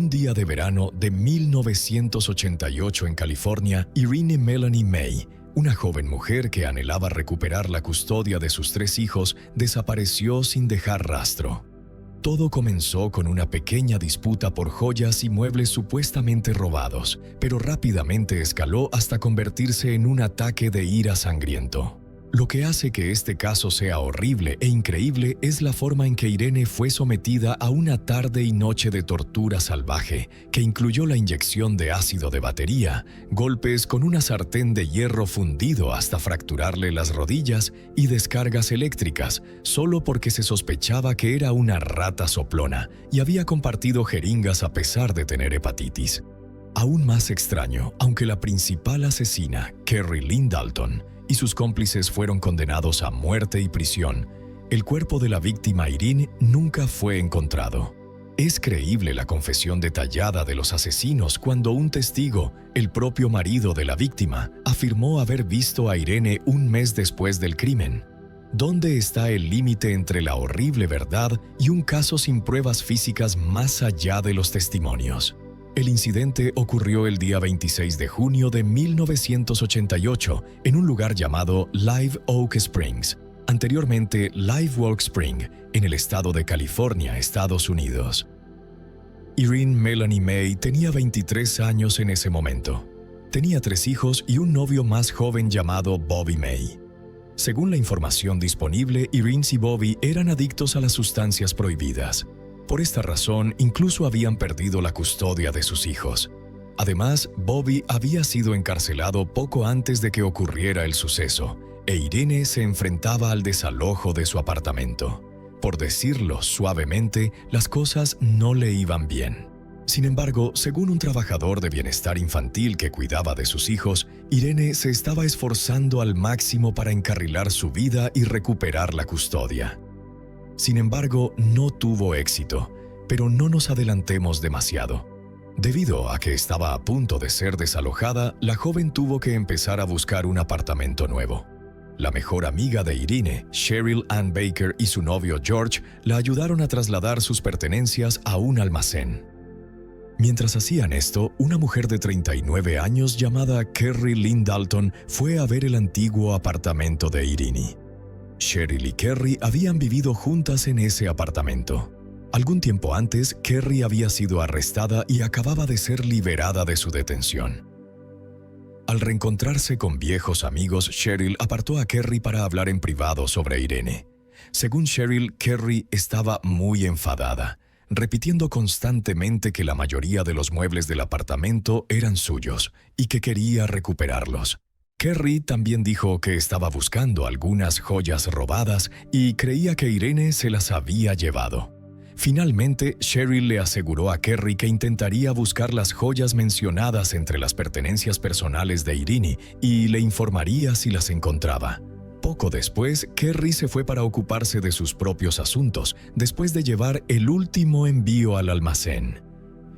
Un día de verano de 1988 en California, Irene Melanie May, una joven mujer que anhelaba recuperar la custodia de sus 3 hijos, desapareció sin dejar rastro. Todo comenzó con una pequeña disputa por joyas y muebles supuestamente robados, pero rápidamente escaló hasta convertirse en un ataque de ira sangriento. Lo que hace que este caso sea horrible e increíble es la forma en que Irene fue sometida a una tarde y noche de tortura salvaje, que incluyó la inyección de ácido de batería, golpes con una sartén de hierro fundido hasta fracturarle las rodillas y descargas eléctricas, solo porque se sospechaba que era una rata soplona y había compartido jeringas a pesar de tener hepatitis. Aún más extraño, aunque la principal asesina, Kerry Lynn Dalton, y sus cómplices fueron condenados a muerte y prisión, el cuerpo de la víctima Irene nunca fue encontrado. Es creíble la confesión detallada de los asesinos cuando un testigo, el propio marido de la víctima, afirmó haber visto a Irene un mes después del crimen. ¿Dónde está el límite entre la horrible verdad y un caso sin pruebas físicas más allá de los testimonios? El incidente ocurrió el día 26 de junio de 1988 en un lugar llamado Live Oak Springs, anteriormente Live Oak Spring, en el estado de California, Estados Unidos. Irene Melanie May tenía 23 años en ese momento. Tenía 3 hijos y un novio más joven llamado Bobby May. Según la información disponible, Irene y Bobby eran adictos a las sustancias prohibidas. Por esta razón, incluso habían perdido la custodia de sus hijos. Además, Bobby había sido encarcelado poco antes de que ocurriera el suceso, e Irene se enfrentaba al desalojo de su apartamento. Por decirlo suavemente, las cosas no le iban bien. Sin embargo, según un trabajador de bienestar infantil que cuidaba de sus hijos, Irene se estaba esforzando al máximo para encarrilar su vida y recuperar la custodia. Sin embargo, no tuvo éxito, pero no nos adelantemos demasiado. Debido a que estaba a punto de ser desalojada, la joven tuvo que empezar a buscar un apartamento nuevo. La mejor amiga de Irene, Cheryl Ann Baker, y su novio George la ayudaron a trasladar sus pertenencias a un almacén. Mientras hacían esto, una mujer de 39 años llamada Kerry Lynn Dalton fue a ver el antiguo apartamento de Irene. Cheryl y Kerry habían vivido juntas en ese apartamento. Algún tiempo antes, Kerry había sido arrestada y acababa de ser liberada de su detención. Al reencontrarse con viejos amigos, Cheryl apartó a Kerry para hablar en privado sobre Irene. Según Cheryl, Kerry estaba muy enfadada, repitiendo constantemente que la mayoría de los muebles del apartamento eran suyos y que quería recuperarlos. Kerry también dijo que estaba buscando algunas joyas robadas y creía que Irene se las había llevado. Finalmente, Cheryl le aseguró a Kerry que intentaría buscar las joyas mencionadas entre las pertenencias personales de Irene y le informaría si las encontraba. Poco después, Kerry se fue para ocuparse de sus propios asuntos, después de llevar el último envío al almacén.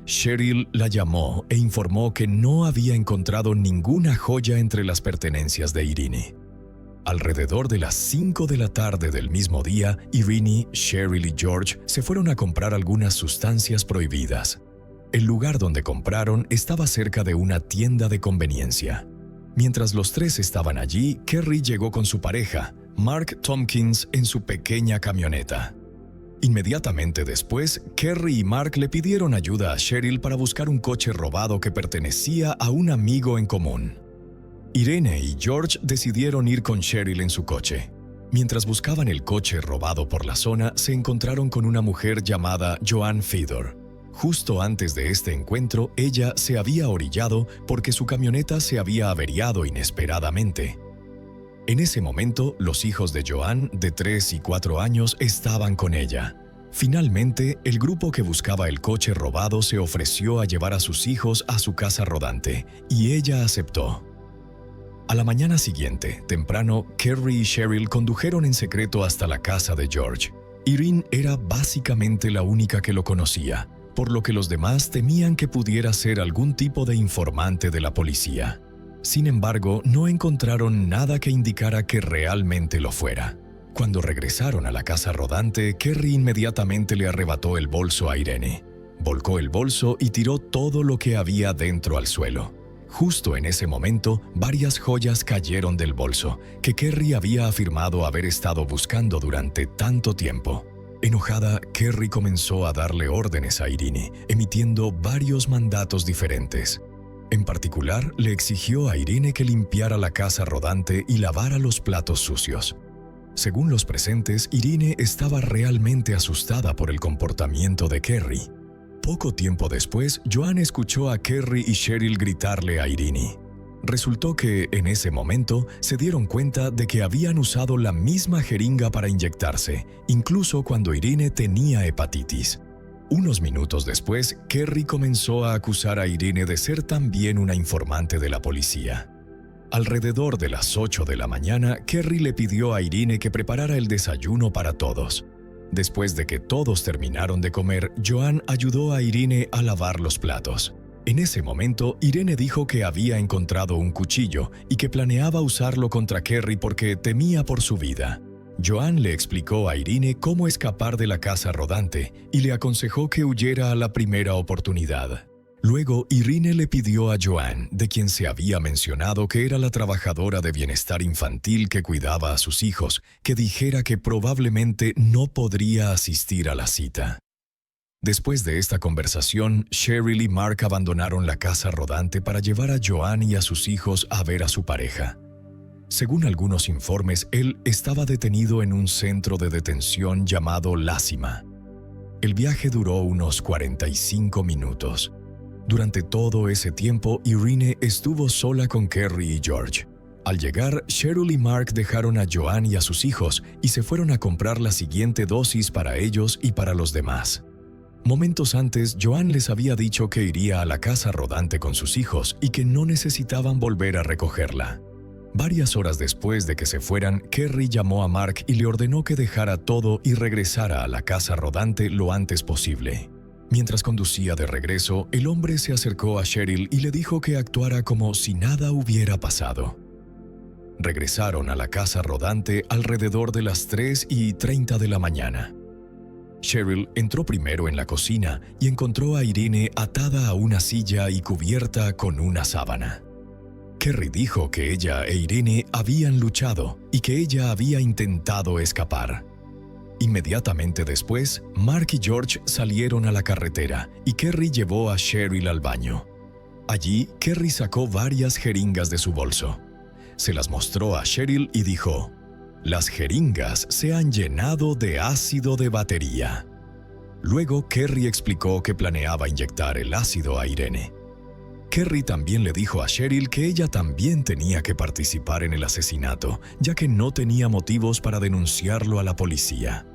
Cheryl la llamó e informó que no había encontrado ninguna joya entre las pertenencias de Irene. Alrededor de las 5 de la tarde del mismo día, Irene, Cheryl y George se fueron a comprar algunas sustancias prohibidas. El lugar donde compraron estaba cerca de una tienda de conveniencia. Mientras los 3 estaban allí, Kerry llegó con su pareja, Mark Tompkins, en su pequeña camioneta. Inmediatamente después, Kerry y Mark le pidieron ayuda a Cheryl para buscar un coche robado que pertenecía a un amigo en común. Irene y George decidieron ir con Cheryl en su coche. Mientras buscaban el coche robado por la zona, se encontraron con una mujer llamada Joanne Fedor. Justo antes de este encuentro, ella se había orillado porque su camioneta se había averiado inesperadamente. En ese momento, los hijos de Joanne, de 3 y 4 años, estaban con ella. Finalmente, el grupo que buscaba el coche robado se ofreció a llevar a sus hijos a su casa rodante, y ella aceptó. A la mañana siguiente, temprano, Kerry y Cheryl condujeron en secreto hasta la casa de George. Irene era básicamente la única que lo conocía, por lo que los demás temían que pudiera ser algún tipo de informante de la policía. Sin embargo, no encontraron nada que indicara que realmente lo fuera. Cuando regresaron a la casa rodante, Kerry inmediatamente le arrebató el bolso a Irene. Volcó el bolso y tiró todo lo que había dentro al suelo. Justo en ese momento, varias joyas cayeron del bolso, que Kerry había afirmado haber estado buscando durante tanto tiempo. Enojada, Kerry comenzó a darle órdenes a Irene, emitiendo varios mandatos diferentes. En particular, le exigió a Irene que limpiara la casa rodante y lavara los platos sucios. Según los presentes, Irene estaba realmente asustada por el comportamiento de Kerry. Poco tiempo después, Joan escuchó a Kerry y Cheryl gritarle a Irene. Resultó que, en ese momento, se dieron cuenta de que habían usado la misma jeringa para inyectarse, incluso cuando Irene tenía hepatitis. Unos minutos después, Kerry comenzó a acusar a Irene de ser también una informante de la policía. Alrededor de las 8 de la mañana, Kerry le pidió a Irene que preparara el desayuno para todos. Después de que todos terminaron de comer, Joan ayudó a Irene a lavar los platos. En ese momento, Irene dijo que había encontrado un cuchillo y que planeaba usarlo contra Kerry porque temía por su vida. Joan le explicó a Irene cómo escapar de la casa rodante y le aconsejó que huyera a la primera oportunidad. Luego, Irene le pidió a Joan, de quien se había mencionado que era la trabajadora de bienestar infantil que cuidaba a sus hijos, que dijera que probablemente no podría asistir a la cita. Después de esta conversación, Cheryl y Mark abandonaron la casa rodante para llevar a Joan y a sus hijos a ver a su pareja. Según algunos informes, él estaba detenido en un centro de detención llamado Lásima. El viaje duró unos 45 minutos. Durante todo ese tiempo, Irene estuvo sola con Kerry y George. Al llegar, Cheryl y Mark dejaron a Joan y a sus hijos y se fueron a comprar la siguiente dosis para ellos y para los demás. Momentos antes, Joan les había dicho que iría a la casa rodante con sus hijos y que no necesitaban volver a recogerla. Varias horas después de que se fueran, Kerry llamó a Mark y le ordenó que dejara todo y regresara a la casa rodante lo antes posible. Mientras conducía de regreso, el hombre se acercó a Cheryl y le dijo que actuara como si nada hubiera pasado. Regresaron a la casa rodante alrededor de las 3:30 de la mañana. Cheryl entró primero en la cocina y encontró a Irene atada a una silla y cubierta con una sábana. Kerry dijo que ella e Irene habían luchado y que ella había intentado escapar. Inmediatamente después, Mark y George salieron a la carretera y Kerry llevó a Cheryl al baño. Allí, Kerry sacó varias jeringas de su bolso. Se las mostró a Cheryl y dijo: «Las jeringas se han llenado de ácido de batería». Luego, Kerry explicó que planeaba inyectar el ácido a Irene. Kerry también le dijo a Cheryl que ella también tenía que participar en el asesinato, ya que no tenía motivos para denunciarlo a la policía.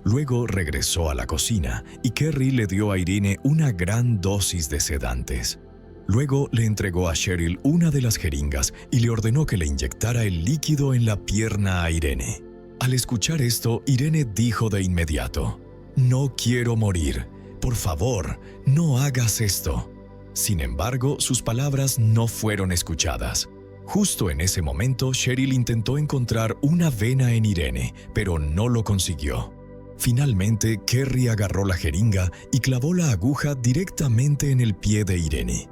Luego regresó a la cocina y Kerry le dio a Irene una gran dosis de sedantes. Luego le entregó a Cheryl una de las jeringas y le ordenó que le inyectara el líquido en la pierna a Irene. Al escuchar esto, Irene dijo de inmediato: «No quiero morir. Por favor, no hagas esto». Sin embargo, sus palabras no fueron escuchadas. Justo en ese momento, Cheryl intentó encontrar una vena en Irene, pero no lo consiguió. Finalmente, Kerry agarró la jeringa y clavó la aguja directamente en el pie de Irene.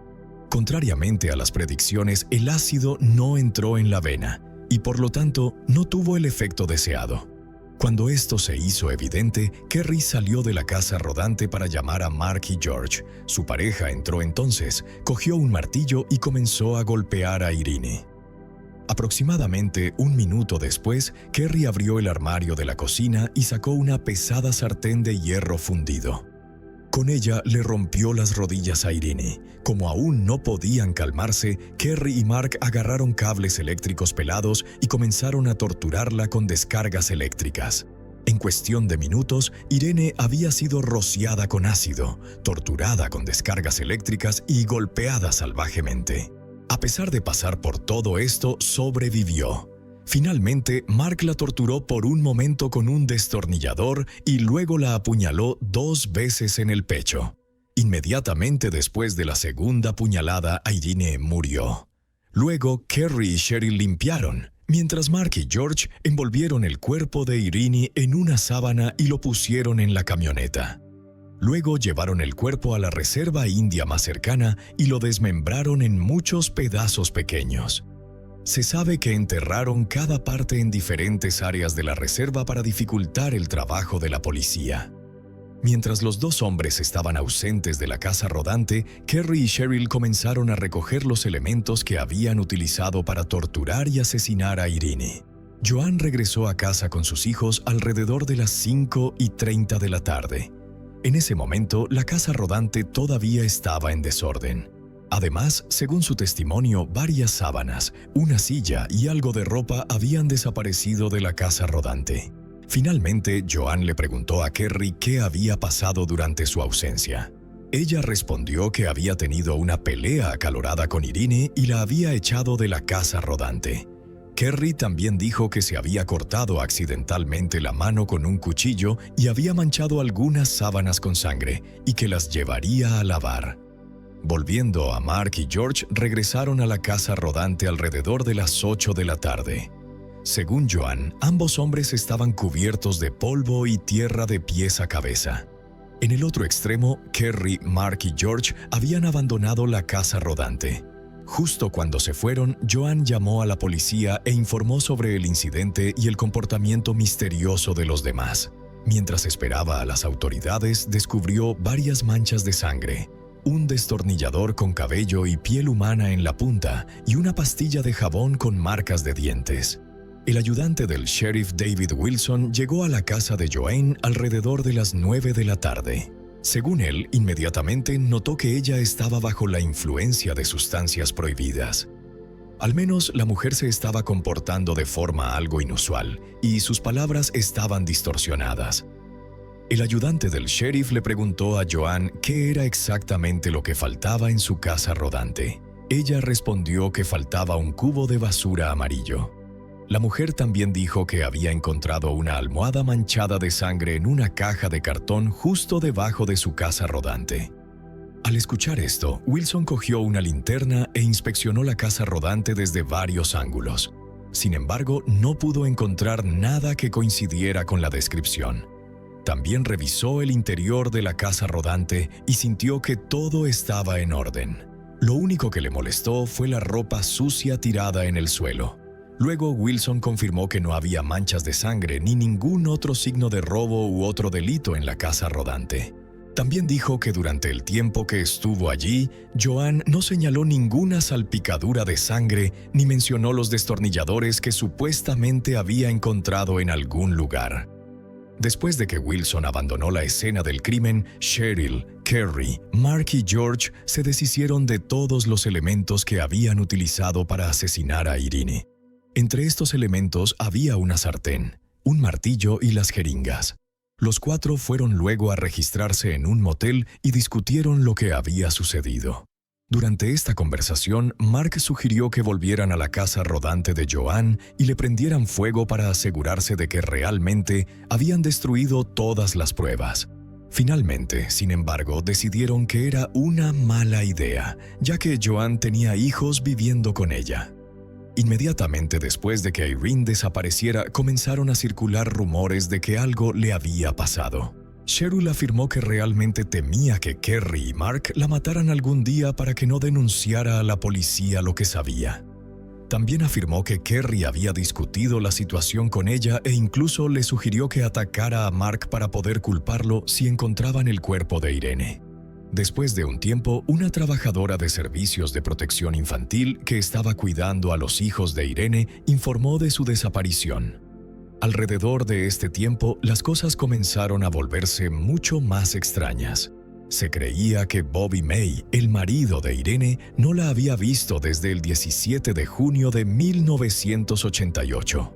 Contrariamente a las predicciones, el ácido no entró en la vena y por lo tanto no tuvo el efecto deseado. Cuando esto se hizo evidente, Kerry salió de la casa rodante para llamar a Mark y George. Su pareja entró entonces, cogió un martillo y comenzó a golpear a Irene. Aproximadamente un minuto después, Kerry abrió el armario de la cocina y sacó una pesada sartén de hierro fundido. Con ella le rompió las rodillas a Irene. Como aún no podían calmarse, Kerry y Mark agarraron cables eléctricos pelados y comenzaron a torturarla con descargas eléctricas. En cuestión de minutos, Irene había sido rociada con ácido, torturada con descargas eléctricas y golpeada salvajemente. A pesar de pasar por todo esto, sobrevivió. Finalmente, Mark la torturó por un momento con un destornillador y luego la apuñaló 2 veces en el pecho. Inmediatamente después de la segunda puñalada, Irene murió. Luego, Kerry y Cheryl limpiaron, mientras Mark y George envolvieron el cuerpo de Irene en una sábana y lo pusieron en la camioneta. Luego llevaron el cuerpo a la reserva india más cercana y lo desmembraron en muchos pedazos pequeños. Se sabe que enterraron cada parte en diferentes áreas de la reserva para dificultar el trabajo de la policía. Mientras los dos hombres estaban ausentes de la casa rodante, Kerry y Cheryl comenzaron a recoger los elementos que habían utilizado para torturar y asesinar a Irene. Joanne regresó a casa con sus hijos alrededor de las 5:30 de la tarde. En ese momento, la casa rodante todavía estaba en desorden. Además, según su testimonio, varias sábanas, una silla y algo de ropa habían desaparecido de la casa rodante. Finalmente, Joanne le preguntó a Kerry qué había pasado durante su ausencia. Ella respondió que había tenido una pelea acalorada con Irene y la había echado de la casa rodante. Kerry también dijo que se había cortado accidentalmente la mano con un cuchillo y había manchado algunas sábanas con sangre y que las llevaría a lavar. Volviendo a Mark y George, regresaron a la casa rodante alrededor de las 8 de la tarde. Según Joanne, ambos hombres estaban cubiertos de polvo y tierra de pies a cabeza. En el otro extremo, Kerry, Mark y George habían abandonado la casa rodante. Justo cuando se fueron, Joanne llamó a la policía e informó sobre el incidente y el comportamiento misterioso de los demás. Mientras esperaba a las autoridades, descubrió varias manchas de sangre, un destornillador con cabello y piel humana en la punta y una pastilla de jabón con marcas de dientes. El ayudante del sheriff David Wilson llegó a la casa de Joanne alrededor de las 9 de la tarde. Según él, inmediatamente notó que ella estaba bajo la influencia de sustancias prohibidas. Al menos la mujer se estaba comportando de forma algo inusual y sus palabras estaban distorsionadas. El ayudante del sheriff le preguntó a Joanne qué era exactamente lo que faltaba en su casa rodante. Ella respondió que faltaba un cubo de basura amarillo. La mujer también dijo que había encontrado una almohada manchada de sangre en una caja de cartón justo debajo de su casa rodante. Al escuchar esto, Wilson cogió una linterna e inspeccionó la casa rodante desde varios ángulos. Sin embargo, no pudo encontrar nada que coincidiera con la descripción. También revisó el interior de la casa rodante y sintió que todo estaba en orden. Lo único que le molestó fue la ropa sucia tirada en el suelo. Luego, Wilson confirmó que no había manchas de sangre ni ningún otro signo de robo u otro delito en la casa rodante. También dijo que durante el tiempo que estuvo allí, Joanne no señaló ninguna salpicadura de sangre ni mencionó los destornilladores que supuestamente había encontrado en algún lugar. Después de que Wilson abandonó la escena del crimen, Cheryl, Kerry, Mark y George se deshicieron de todos los elementos que habían utilizado para asesinar a Irene. Entre estos elementos había una sartén, un martillo y las jeringas. Los cuatro fueron luego a registrarse en un motel y discutieron lo que había sucedido. Durante esta conversación, Mark sugirió que volvieran a la casa rodante de Joanne y le prendieran fuego para asegurarse de que realmente habían destruido todas las pruebas. Finalmente, sin embargo, decidieron que era una mala idea, ya que Joanne tenía hijos viviendo con ella. Inmediatamente después de que Irene desapareciera, comenzaron a circular rumores de que algo le había pasado. Cheryl afirmó que realmente temía que Kerry y Mark la mataran algún día para que no denunciara a la policía lo que sabía. También afirmó que Kerry había discutido la situación con ella e incluso le sugirió que atacara a Mark para poder culparlo si encontraban el cuerpo de Irene. Después de un tiempo, una trabajadora de servicios de protección infantil que estaba cuidando a los hijos de Irene informó de su desaparición. Alrededor de este tiempo, las cosas comenzaron a volverse mucho más extrañas. Se creía que Bobby May, el marido de Irene, no la había visto desde el 17 de junio de 1988.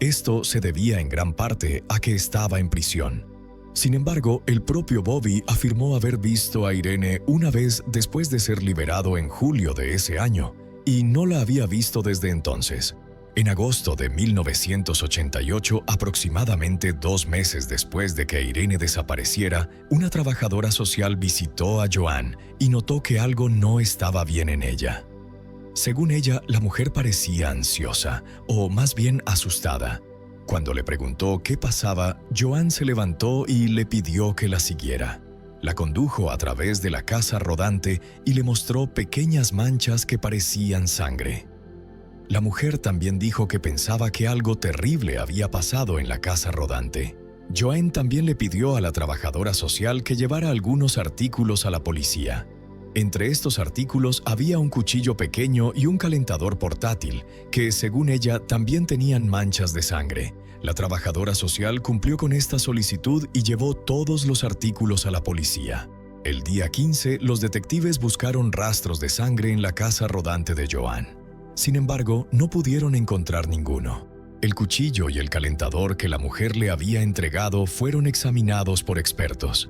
Esto se debía en gran parte a que estaba en prisión. Sin embargo, el propio Bobby afirmó haber visto a Irene una vez después de ser liberado en julio de ese año, y no la había visto desde entonces. En agosto de 1988, aproximadamente 2 meses después de que Irene desapareciera, una trabajadora social visitó a Joanne y notó que algo no estaba bien en ella. Según ella, la mujer parecía ansiosa, o más bien asustada. Cuando le preguntó qué pasaba, Joanne se levantó y le pidió que la siguiera. La condujo a través de la casa rodante y le mostró pequeñas manchas que parecían sangre. La mujer también dijo que pensaba que algo terrible había pasado en la casa rodante. Joanne también le pidió a la trabajadora social que llevara algunos artículos a la policía. Entre estos artículos había un cuchillo pequeño y un calentador portátil, que, según ella, también tenían manchas de sangre. La trabajadora social cumplió con esta solicitud y llevó todos los artículos a la policía. El día 15, los detectives buscaron rastros de sangre en la casa rodante de Joanne. Sin embargo, no pudieron encontrar ninguno. El cuchillo y el calentador que la mujer le había entregado fueron examinados por expertos.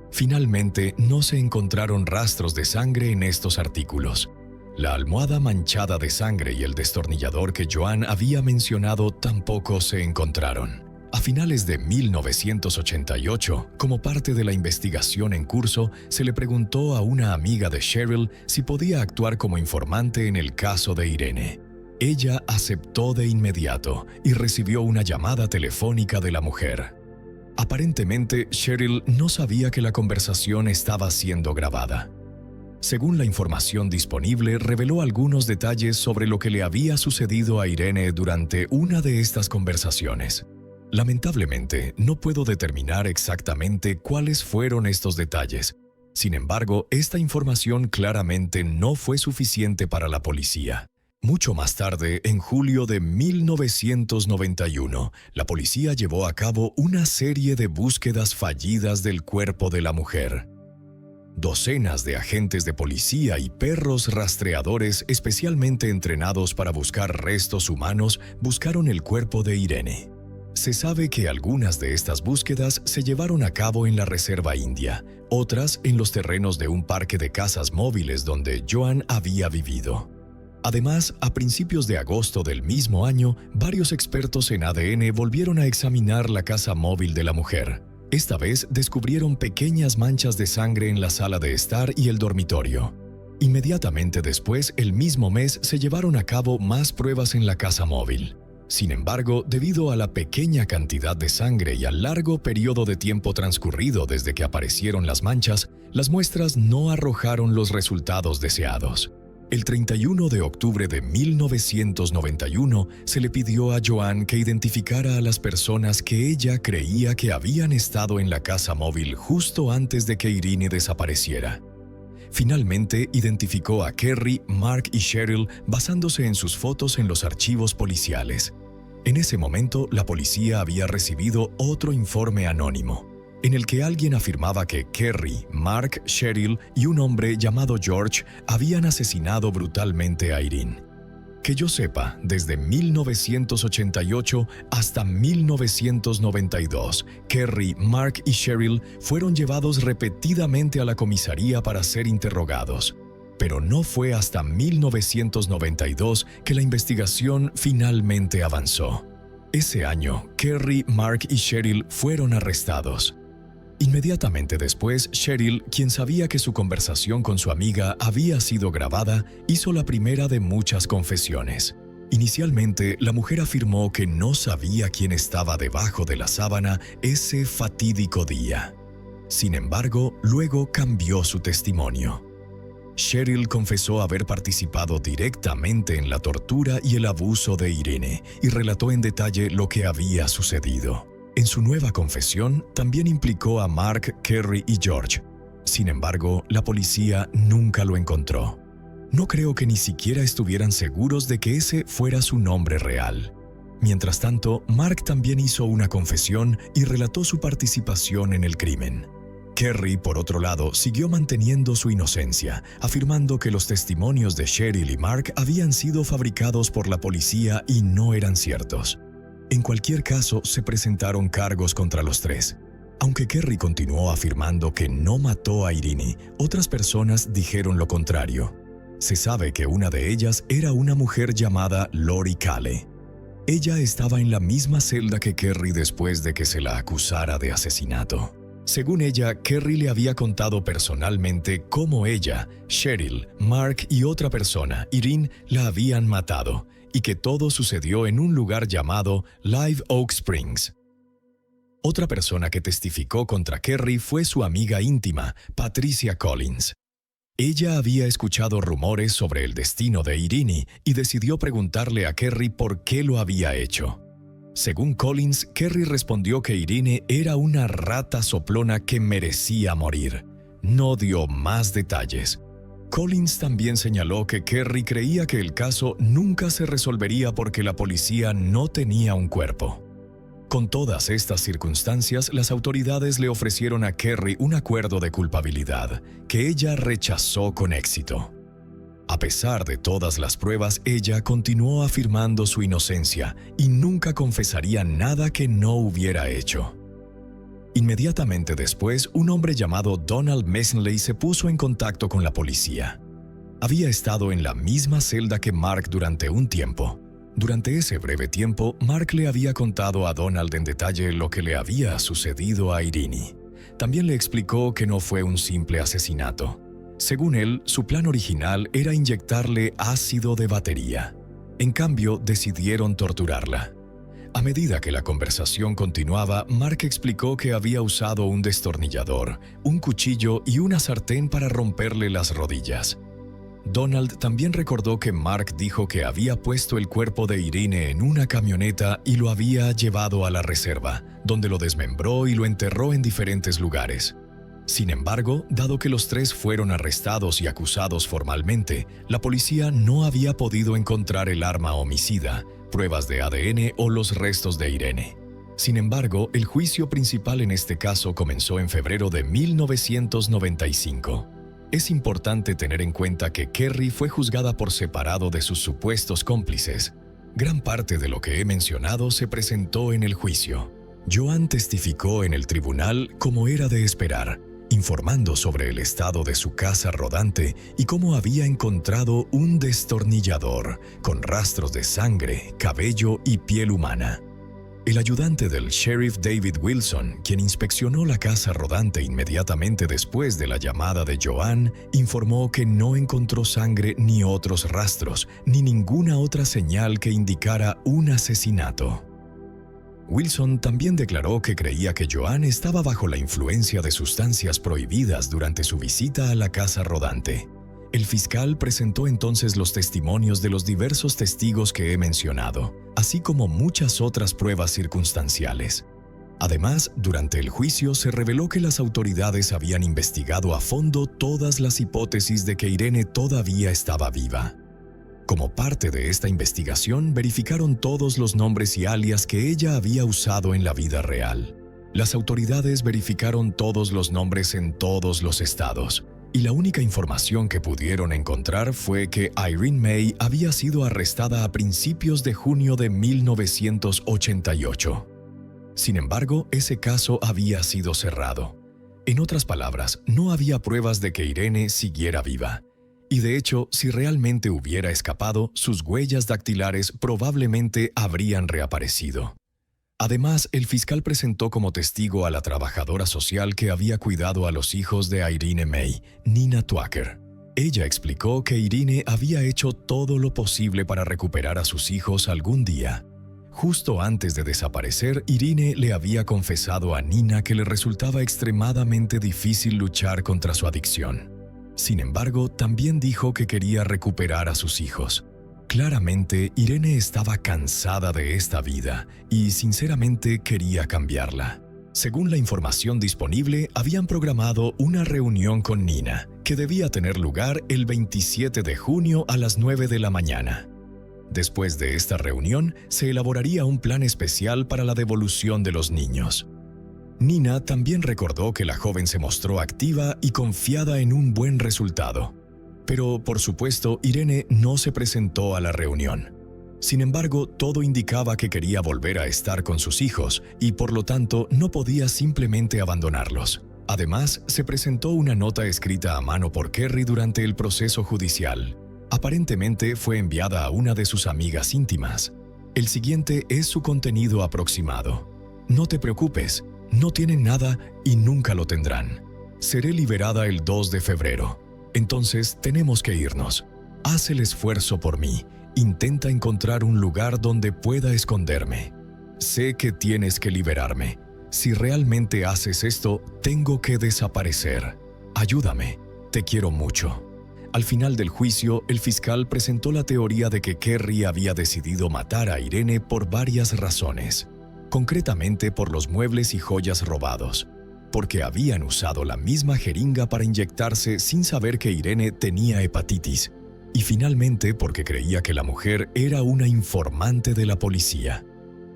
Finalmente, no se encontraron rastros de sangre en estos artículos. La almohada manchada de sangre y el destornillador que Joanne había mencionado tampoco se encontraron. A finales de 1988, como parte de la investigación en curso, se le preguntó a una amiga de Cheryl si podía actuar como informante en el caso de Irene. Ella aceptó de inmediato y recibió una llamada telefónica de la mujer. Aparentemente, Cheryl no sabía que la conversación estaba siendo grabada. Según la información disponible, reveló algunos detalles sobre lo que le había sucedido a Irene durante una de estas conversaciones. Lamentablemente, no puedo determinar exactamente cuáles fueron estos detalles. Sin embargo, esta información claramente no fue suficiente para la policía. Mucho más tarde, en julio de 1991, la policía llevó a cabo una serie de búsquedas fallidas del cuerpo de la mujer. Docenas de agentes de policía y perros rastreadores especialmente entrenados para buscar restos humanos buscaron el cuerpo de Irene. Se sabe que algunas de estas búsquedas se llevaron a cabo en la Reserva India, otras en los terrenos de un parque de casas móviles donde Joanne había vivido. Además, a principios de agosto del mismo año, varios expertos en ADN volvieron a examinar la casa móvil de la mujer. Esta vez descubrieron pequeñas manchas de sangre en la sala de estar y el dormitorio. Inmediatamente después, el mismo mes, se llevaron a cabo más pruebas en la casa móvil. Sin embargo, debido a la pequeña cantidad de sangre y al largo periodo de tiempo transcurrido desde que aparecieron las manchas, las muestras no arrojaron los resultados deseados. El 31 de octubre de 1991 se le pidió a Joanne que identificara a las personas que ella creía que habían estado en la casa móvil justo antes de que Irene desapareciera. Finalmente identificó a Kerry, Mark y Cheryl basándose en sus fotos en los archivos policiales. En ese momento, la policía había recibido otro informe anónimo, en el que alguien afirmaba que Kerry, Mark, Cheryl y un hombre llamado George habían asesinado brutalmente a Irene. Que yo sepa, desde 1988 hasta 1992, Kerry, Mark y Cheryl fueron llevados repetidamente a la comisaría para ser interrogados. Pero no fue hasta 1992 que la investigación finalmente avanzó. Ese año, Kerry, Mark y Cheryl fueron arrestados. Inmediatamente después, Cheryl, quien sabía que su conversación con su amiga había sido grabada, hizo la primera de muchas confesiones. Inicialmente, la mujer afirmó que no sabía quién estaba debajo de la sábana ese fatídico día. Sin embargo, luego cambió su testimonio. Cheryl confesó haber participado directamente en la tortura y el abuso de Irene y relató en detalle lo que había sucedido. En su nueva confesión, también implicó a Mark, Kerry y George. Sin embargo, la policía nunca lo encontró. No creo que ni siquiera estuvieran seguros de que ese fuera su nombre real. Mientras tanto, Mark también hizo una confesión y relató su participación en el crimen. Kerry, por otro lado, siguió manteniendo su inocencia, afirmando que los testimonios de Cheryl y Mark habían sido fabricados por la policía y no eran ciertos. En cualquier caso, se presentaron cargos contra los tres. Aunque Kerry continuó afirmando que no mató a Irene, otras personas dijeron lo contrario. Se sabe que una de ellas era una mujer llamada Lori Kahle. Ella estaba en la misma celda que Kerry después de que se la acusara de asesinato. Según ella, Kerry le había contado personalmente cómo ella, Cheryl, Mark y otra persona, Irene, la habían matado, y que todo sucedió en un lugar llamado Live Oak Springs. Otra persona que testificó contra Kerry fue su amiga íntima, Patricia Collins. Ella había escuchado rumores sobre el destino de Irene y decidió preguntarle a Kerry por qué lo había hecho. Según Collins, Kerry respondió que Irene era una rata soplona que merecía morir. No dio más detalles. Collins también señaló que Kerry creía que el caso nunca se resolvería porque la policía no tenía un cuerpo. Con todas estas circunstancias, las autoridades le ofrecieron a Kerry un acuerdo de culpabilidad, que ella rechazó con éxito. A pesar de todas las pruebas, ella continuó afirmando su inocencia y nunca confesaría nada que no hubiera hecho. Inmediatamente después, un hombre llamado Donald Messenley se puso en contacto con la policía. Había estado en la misma celda que Mark durante un tiempo. Durante ese breve tiempo, Mark le había contado a Donald en detalle lo que le había sucedido a Irene. También le explicó que no fue un simple asesinato. Según él, su plan original era inyectarle ácido de batería. En cambio, decidieron torturarla. A medida que la conversación continuaba, Mark explicó que había usado un destornillador, un cuchillo y una sartén para romperle las rodillas. Donald también recordó que Mark dijo que había puesto el cuerpo de Irene en una camioneta y lo había llevado a la reserva, donde lo desmembró y lo enterró en diferentes lugares. Sin embargo, dado que los tres fueron arrestados y acusados formalmente, la policía no había podido encontrar el arma homicida, pruebas de ADN o los restos de Irene. Sin embargo, el juicio principal en este caso comenzó en febrero de 1995. Es importante tener en cuenta que Kerry fue juzgada por separado de sus supuestos cómplices. Gran parte de lo que he mencionado se presentó en el juicio. Joan testificó en el tribunal como era de esperar, informando sobre el estado de su casa rodante y cómo había encontrado un destornillador con rastros de sangre, cabello y piel humana. El ayudante del sheriff David Wilson, quien inspeccionó la casa rodante inmediatamente después de la llamada de Joan, informó que no encontró sangre ni otros rastros, ni ninguna otra señal que indicara un asesinato. Wilson también declaró que creía que Joan estaba bajo la influencia de sustancias prohibidas durante su visita a la casa rodante. El fiscal presentó entonces los testimonios de los diversos testigos que he mencionado, así como muchas otras pruebas circunstanciales. Además, durante el juicio se reveló que las autoridades habían investigado a fondo todas las hipótesis de que Irene todavía estaba viva. Como parte de esta investigación, verificaron todos los nombres y alias que ella había usado en la vida real. Las autoridades verificaron todos los nombres en todos los estados, y la única información que pudieron encontrar fue que Irene May había sido arrestada a principios de junio de 1988. Sin embargo, ese caso había sido cerrado. En otras palabras, no había pruebas de que Irene siguiera viva. Y de hecho, si realmente hubiera escapado, sus huellas dactilares probablemente habrían reaparecido. Además, el fiscal presentó como testigo a la trabajadora social que había cuidado a los hijos de Irene May, Nina Twacker. Ella explicó que Irene había hecho todo lo posible para recuperar a sus hijos algún día. Justo antes de desaparecer, Irene le había confesado a Nina que le resultaba extremadamente difícil luchar contra su adicción. Sin embargo, también dijo que quería recuperar a sus hijos. Claramente, Irene estaba cansada de esta vida y sinceramente quería cambiarla. Según la información disponible, habían programado una reunión con Nina, que debía tener lugar el 27 de junio a las 9 de la mañana. Después de esta reunión, se elaboraría un plan especial para la devolución de los niños. Nina también recordó que la joven se mostró activa y confiada en un buen resultado. Pero, por supuesto, Irene no se presentó a la reunión. Sin embargo, todo indicaba que quería volver a estar con sus hijos y, por lo tanto, no podía simplemente abandonarlos. Además, se presentó una nota escrita a mano por Kerry durante el proceso judicial. Aparentemente fue enviada a una de sus amigas íntimas. El siguiente es su contenido aproximado. No te preocupes, no tienen nada y nunca lo tendrán. Seré liberada el 2 de febrero. Entonces tenemos que irnos. Haz el esfuerzo por mí. Intenta encontrar un lugar donde pueda esconderme. Sé que tienes que liberarme. Si realmente haces esto, tengo que desaparecer. Ayúdame, te quiero mucho. Al final del juicio, el fiscal presentó la teoría de que Kerry había decidido matar a Irene por varias razones, concretamente por los muebles y joyas robados, porque habían usado la misma jeringa para inyectarse sin saber que Irene tenía hepatitis, y finalmente porque creía que la mujer era una informante de la policía.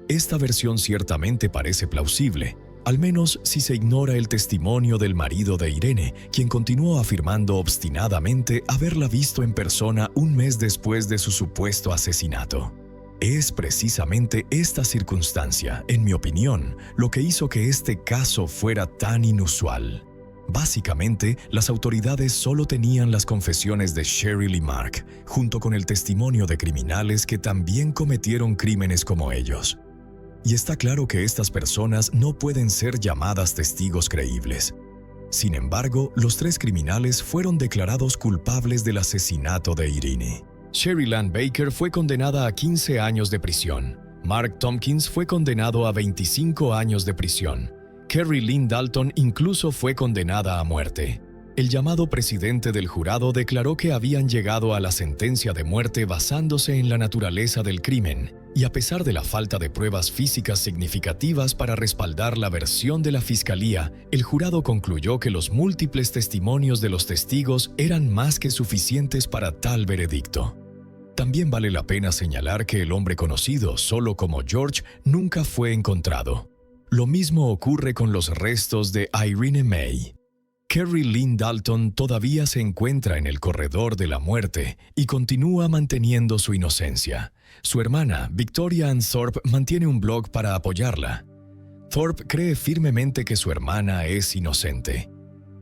Esta versión ciertamente parece plausible, al menos si se ignora el testimonio del marido de Irene, quien continuó afirmando obstinadamente haberla visto en persona un mes después de su supuesto asesinato. Es precisamente esta circunstancia, en mi opinión, lo que hizo que este caso fuera tan inusual. Básicamente, las autoridades solo tenían las confesiones de Cheryl y Mark, junto con el testimonio de criminales que también cometieron crímenes como ellos. Y está claro que estas personas no pueden ser llamadas testigos creíbles. Sin embargo, los 3 criminales fueron declarados culpables del asesinato de Irene. Cheryl Ann Baker fue condenada a 15 años de prisión. Mark Tompkins fue condenado a 25 años de prisión. Kerry Lynn Dalton incluso fue condenada a muerte. El llamado presidente del jurado declaró que habían llegado a la sentencia de muerte basándose en la naturaleza del crimen, y a pesar de la falta de pruebas físicas significativas para respaldar la versión de la fiscalía, el jurado concluyó que los múltiples testimonios de los testigos eran más que suficientes para tal veredicto. También vale la pena señalar que el hombre conocido solo como George nunca fue encontrado. Lo mismo ocurre con los restos de Irene May. Kerry Lynn Dalton todavía se encuentra en el corredor de la muerte y continúa manteniendo su inocencia. Su hermana, Victoria Ann Thorpe, mantiene un blog para apoyarla. Thorpe cree firmemente que su hermana es inocente.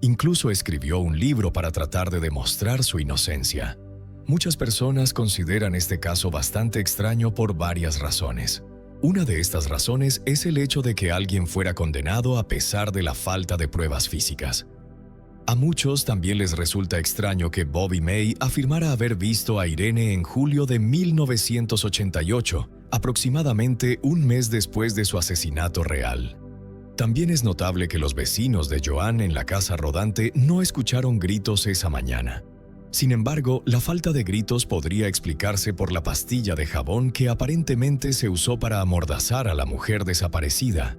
Incluso escribió un libro para tratar de demostrar su inocencia. Muchas personas consideran este caso bastante extraño por varias razones. Una de estas razones es el hecho de que alguien fuera condenado a pesar de la falta de pruebas físicas. A muchos también les resulta extraño que Bobby May afirmara haber visto a Irene en julio de 1988, aproximadamente un mes después de su asesinato real. También es notable que los vecinos de Joanne en la casa rodante no escucharon gritos esa mañana. Sin embargo, la falta de gritos podría explicarse por la pastilla de jabón que aparentemente se usó para amordazar a la mujer desaparecida.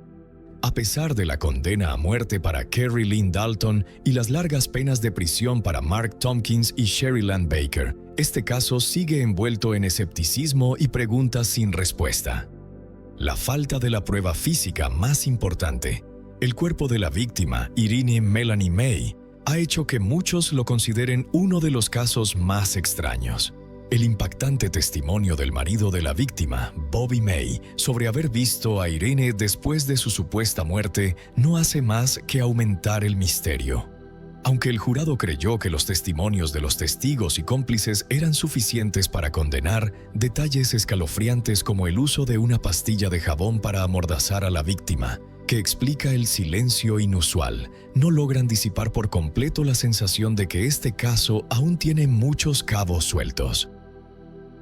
A pesar de la condena a muerte para Kerry Lynn Dalton y las largas penas de prisión para Mark Tompkins y Cheryl Ann Baker, este caso sigue envuelto en escepticismo y preguntas sin respuesta. La falta de la prueba física más importante, el cuerpo de la víctima, Irene Melanie May, ha hecho que muchos lo consideren uno de los casos más extraños. El impactante testimonio del marido de la víctima, Bobby May, sobre haber visto a Irene después de su supuesta muerte no hace más que aumentar el misterio. Aunque el jurado creyó que los testimonios de los testigos y cómplices eran suficientes para condenar, detalles escalofriantes como el uso de una pastilla de jabón para amordazar a la víctima, que explica el silencio inusual, no logran disipar por completo la sensación de que este caso aún tiene muchos cabos sueltos.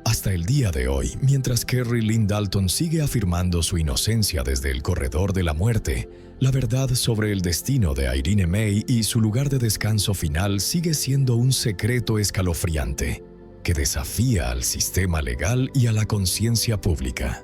Hasta el día de hoy, mientras Kerry Lynn Dalton sigue afirmando su inocencia desde el corredor de la muerte, la verdad sobre el destino de Irene May y su lugar de descanso final sigue siendo un secreto escalofriante, que desafía al sistema legal y a la conciencia pública.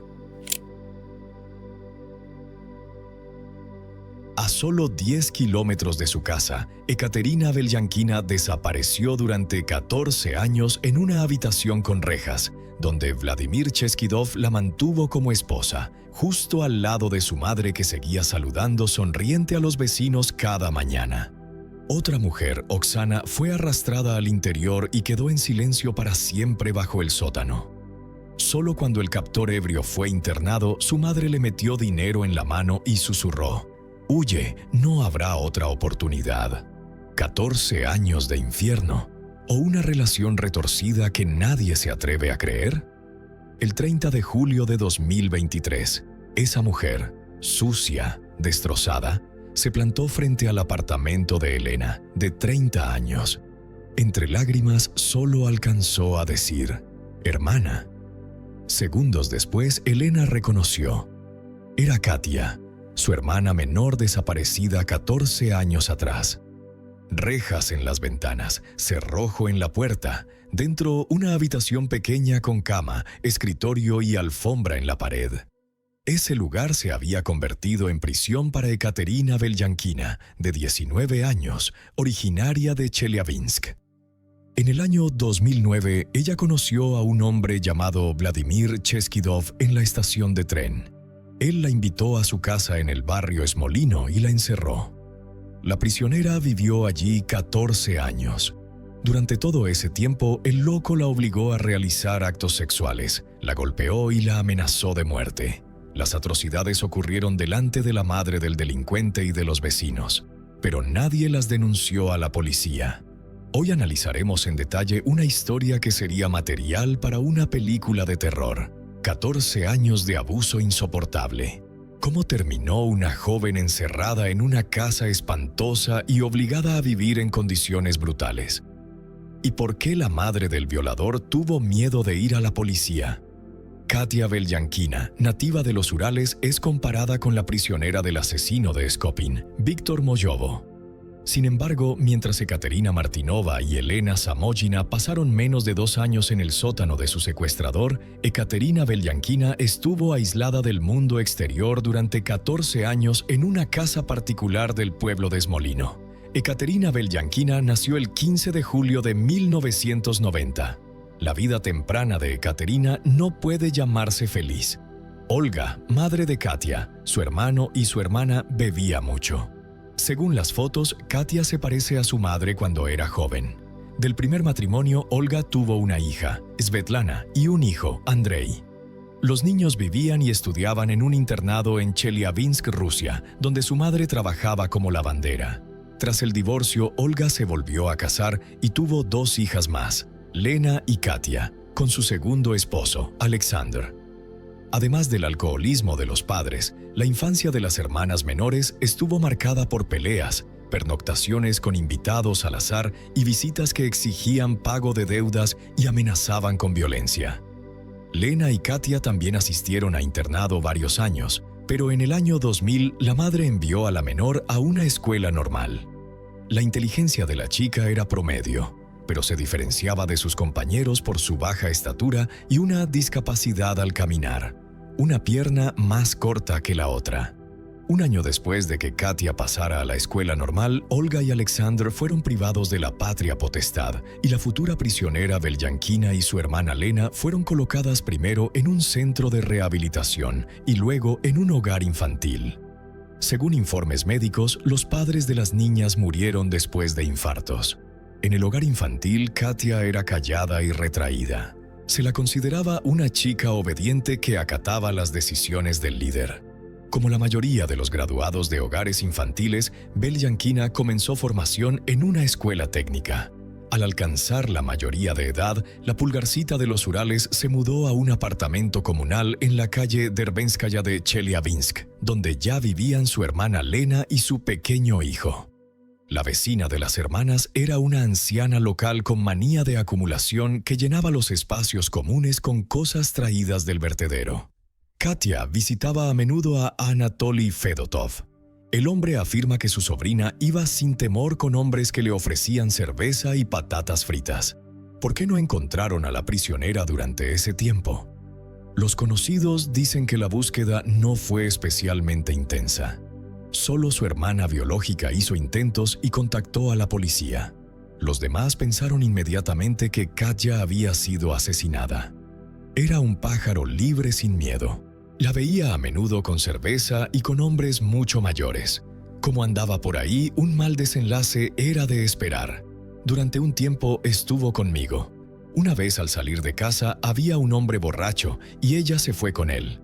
A solo 10 kilómetros de su casa, Ekaterina Velyankina desapareció durante 14 años en una habitación con rejas, donde Vladimir Cheskidov la mantuvo como esposa, justo al lado de su madre que seguía saludando sonriente a los vecinos cada mañana. Otra mujer, Oksana, fue arrastrada al interior y quedó en silencio para siempre bajo el sótano. Solo cuando el captor ebrio fue internado, su madre le metió dinero en la mano y susurró: «Huye, no habrá otra oportunidad». 14 años de infierno, ¿o una relación retorcida que nadie se atreve a creer? El 30 de julio de 2023, esa mujer, sucia, destrozada, se plantó frente al apartamento de Elena, de 30 años. Entre lágrimas solo alcanzó a decir: «Hermana». Segundos después, Elena reconoció: era Katia, su hermana menor desaparecida 14 años atrás. Rejas en las ventanas, cerrojo en la puerta, dentro una habitación pequeña con cama, escritorio y alfombra en la pared. Ese lugar se había convertido en prisión para Ekaterina Velyankina, de 19 años, originaria de Chelyabinsk. En el año 2009, ella conoció a un hombre llamado Vladimir Cheskidov en la estación de tren. Él la invitó a su casa en el barrio Smolino y la encerró. La prisionera vivió allí 14 años. Durante todo ese tiempo, el loco la obligó a realizar actos sexuales, la golpeó y la amenazó de muerte. Las atrocidades ocurrieron delante de la madre del delincuente y de los vecinos, pero nadie las denunció a la policía. Hoy analizaremos en detalle una historia que sería material para una película de terror. 14 años de abuso insoportable. ¿Cómo terminó una joven encerrada en una casa espantosa y obligada a vivir en condiciones brutales? ¿Y por qué la madre del violador tuvo miedo de ir a la policía? Katia Velyankina, nativa de los Urales, es comparada con la prisionera del asesino de Skopin, Víctor Moyovo. Sin embargo, mientras Ekaterina Martinova y Elena Zamojina pasaron menos de 2 años en el sótano de su secuestrador, Ekaterina Velyankina estuvo aislada del mundo exterior durante 14 años en una casa particular del pueblo de Smolino. Ekaterina Velyankina nació el 15 de julio de 1990. La vida temprana de Ekaterina no puede llamarse feliz. Olga, madre de Katia, su hermano y su hermana bebía mucho. Según las fotos, Katia se parece a su madre cuando era joven. Del primer matrimonio, Olga tuvo una hija, Svetlana, y un hijo, Andrei. Los niños vivían y estudiaban en un internado en Chelyabinsk, Rusia, donde su madre trabajaba como lavandera. Tras el divorcio, Olga se volvió a casar y tuvo 2 hijas más, Lena y Katia, con su segundo esposo, Alexander. Además del alcoholismo de los padres, la infancia de las hermanas menores estuvo marcada por peleas, pernoctaciones con invitados al azar y visitas que exigían pago de deudas y amenazaban con violencia. Lena y Katia también asistieron a internado varios años, pero en el año 2000 la madre envió a la menor a una escuela normal. La inteligencia de la chica era promedio, pero se diferenciaba de sus compañeros por su baja estatura y una discapacidad al caminar, una pierna más corta que la otra. Un año después de que Katia pasara a la escuela normal, Olga y Alexander fueron privados de la patria potestad y la futura prisionera Velyankina y su hermana Lena fueron colocadas primero en un centro de rehabilitación y luego en un hogar infantil. Según informes médicos, los padres de las niñas murieron después de infartos. En el hogar infantil, Katia era callada y retraída. Se la consideraba una chica obediente que acataba las decisiones del líder. Como la mayoría de los graduados de hogares infantiles, Velyankina comenzó formación en una escuela técnica. Al alcanzar la mayoría de edad, la pulgarcita de los Urales se mudó a un apartamento comunal en la calle Derbenskaya de Chelyabinsk, donde ya vivían su hermana Lena y su pequeño hijo. La vecina de las hermanas era una anciana local con manía de acumulación que llenaba los espacios comunes con cosas traídas del vertedero. Katia visitaba a menudo a Anatoly Fedotov. El hombre afirma que su sobrina iba sin temor con hombres que le ofrecían cerveza y patatas fritas. ¿Por qué no encontraron a la prisionera durante ese tiempo? Los conocidos dicen que la búsqueda no fue especialmente intensa. Solo su hermana biológica hizo intentos y contactó a la policía. Los demás pensaron inmediatamente que Katia había sido asesinada. Era un pájaro libre sin miedo. La veía a menudo con cerveza y con hombres mucho mayores. Como andaba por ahí, un mal desenlace era de esperar. Durante un tiempo estuvo conmigo. Una vez al salir de casa había un hombre borracho y ella se fue con él.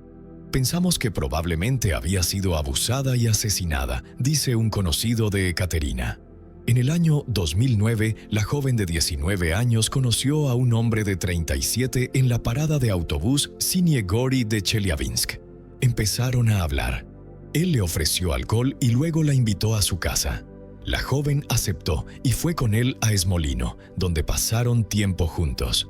Pensamos que probablemente había sido abusada y asesinada, dice un conocido de Ekaterina. En el año 2009, la joven de 19 años conoció a un hombre de 37 en la parada de autobús Sinie-Gori de Chelyabinsk. Empezaron a hablar. Él le ofreció alcohol y luego la invitó a su casa. La joven aceptó y fue con él a Smolino, donde pasaron tiempo juntos.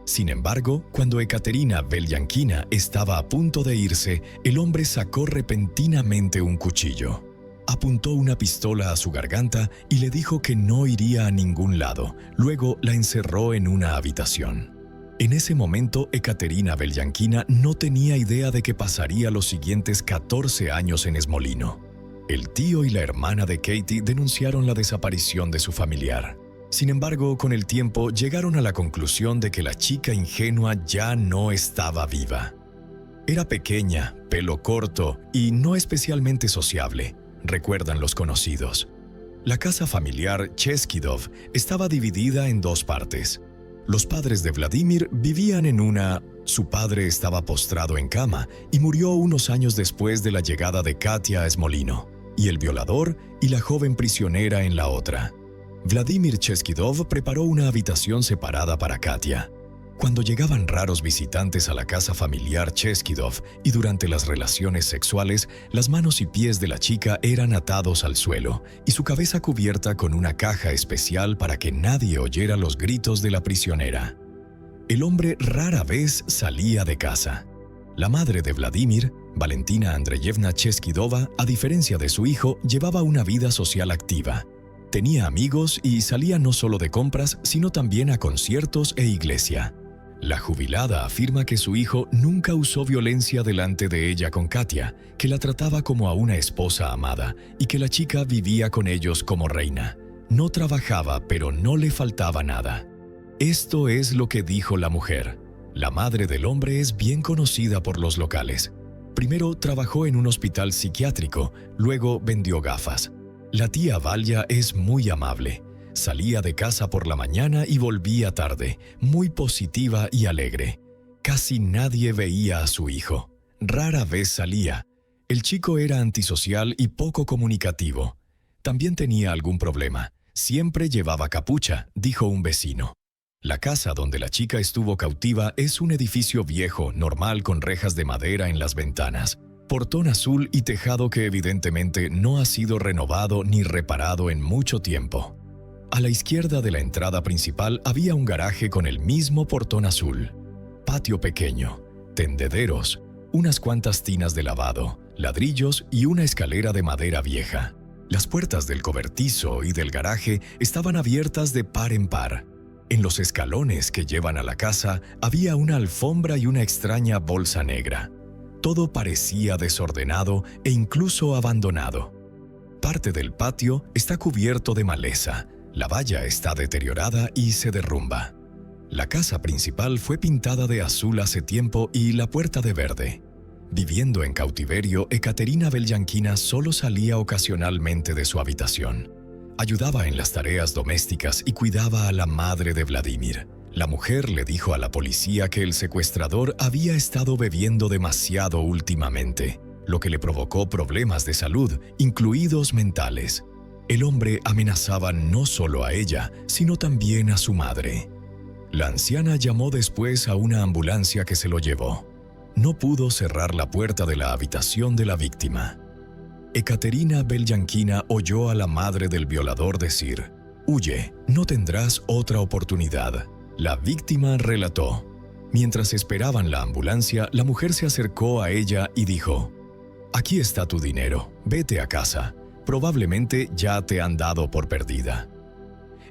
Sin embargo, cuando Ekaterina Belyankina estaba a punto de irse, el hombre sacó repentinamente un cuchillo. Apuntó una pistola a su garganta y le dijo que no iría a ningún lado. Luego la encerró en una habitación. En ese momento, Ekaterina Belyankina no tenía idea de que pasaría los siguientes 14 años en Smolino. El tío y la hermana de Katie denunciaron la desaparición de su familiar. Sin embargo, con el tiempo llegaron a la conclusión de que la chica ingenua ya no estaba viva. Era pequeña, pelo corto y no especialmente sociable, recuerdan los conocidos. La casa familiar Cheskidov estaba dividida en dos partes. Los padres de Vladimir vivían en una. Su padre estaba postrado en cama y murió unos años después de la llegada de Katia a Smolino, y el violador y la joven prisionera en la otra. Vladimir Cheskidov preparó una habitación separada para Katia. Cuando llegaban raros visitantes a la casa familiar Cheskidov y durante las relaciones sexuales, las manos y pies de la chica eran atados al suelo y su cabeza cubierta con una caja especial para que nadie oyera los gritos de la prisionera. El hombre rara vez salía de casa. La madre de Vladimir, Valentina Andreyevna Cheskidova, a diferencia de su hijo, llevaba una vida social activa. Tenía amigos y salía no solo de compras, sino también a conciertos e iglesia. La jubilada afirma que su hijo nunca usó violencia delante de ella con Katia, que la trataba como a una esposa amada y que la chica vivía con ellos como reina. No trabajaba, pero no le faltaba nada. Esto es lo que dijo la mujer. La madre del hombre es bien conocida por los locales. Primero trabajó en un hospital psiquiátrico, luego vendió gafas. La tía Valia es muy amable. Salía de casa por la mañana y volvía tarde, muy positiva y alegre. Casi nadie veía a su hijo. Rara vez salía. El chico era antisocial y poco comunicativo. También tenía algún problema. Siempre llevaba capucha, dijo un vecino. La casa donde la chica estuvo cautiva es un edificio viejo, normal, con rejas de madera en las ventanas, portón azul y tejado que evidentemente no ha sido renovado ni reparado en mucho tiempo. A la izquierda de la entrada principal había un garaje con el mismo portón azul, patio pequeño, tendederos, unas cuantas tinas de lavado, ladrillos y una escalera de madera vieja. Las puertas del cobertizo y del garaje estaban abiertas de par en par. En los escalones que llevan a la casa había una alfombra y una extraña bolsa negra. Todo parecía desordenado e incluso abandonado. Parte del patio está cubierto de maleza. La valla está deteriorada y se derrumba. La casa principal fue pintada de azul hace tiempo y la puerta de verde. Viviendo en cautiverio, Ekaterina Belyankina solo salía ocasionalmente de su habitación. Ayudaba en las tareas domésticas y cuidaba a la madre de Vladimir. La mujer le dijo a la policía que el secuestrador había estado bebiendo demasiado últimamente, lo que le provocó problemas de salud, incluidos mentales. El hombre amenazaba no solo a ella, sino también a su madre. La anciana llamó después a una ambulancia que se lo llevó. No pudo cerrar la puerta de la habitación de la víctima. Ekaterina Belyankina oyó a la madre del violador decir: «Huye, no tendrás otra oportunidad». La víctima relató: «Mientras esperaban la ambulancia, la mujer se acercó a ella y dijo: «Aquí está tu dinero, vete a casa. Probablemente ya te han dado por perdida».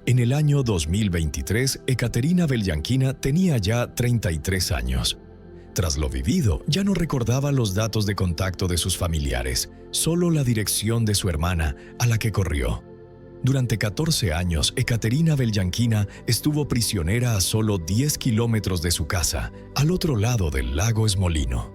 En el año 2023, Ekaterina Belyankina tenía ya 33 años. Tras lo vivido, ya no recordaba los datos de contacto de sus familiares, solo la dirección de su hermana, a la que corrió. Durante 14 años, Ekaterina Belyankina estuvo prisionera a solo 10 kilómetros de su casa, al otro lado del lago Smolino.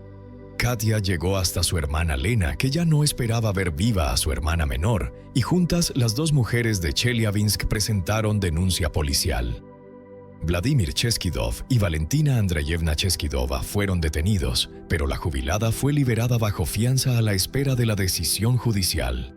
Katia llegó hasta su hermana Lena, que ya no esperaba ver viva a su hermana menor, y juntas las dos mujeres de Chelyabinsk presentaron denuncia policial. Vladimir Cheskidov y Valentina Andreyevna Cheskidova fueron detenidos, pero la jubilada fue liberada bajo fianza a la espera de la decisión judicial.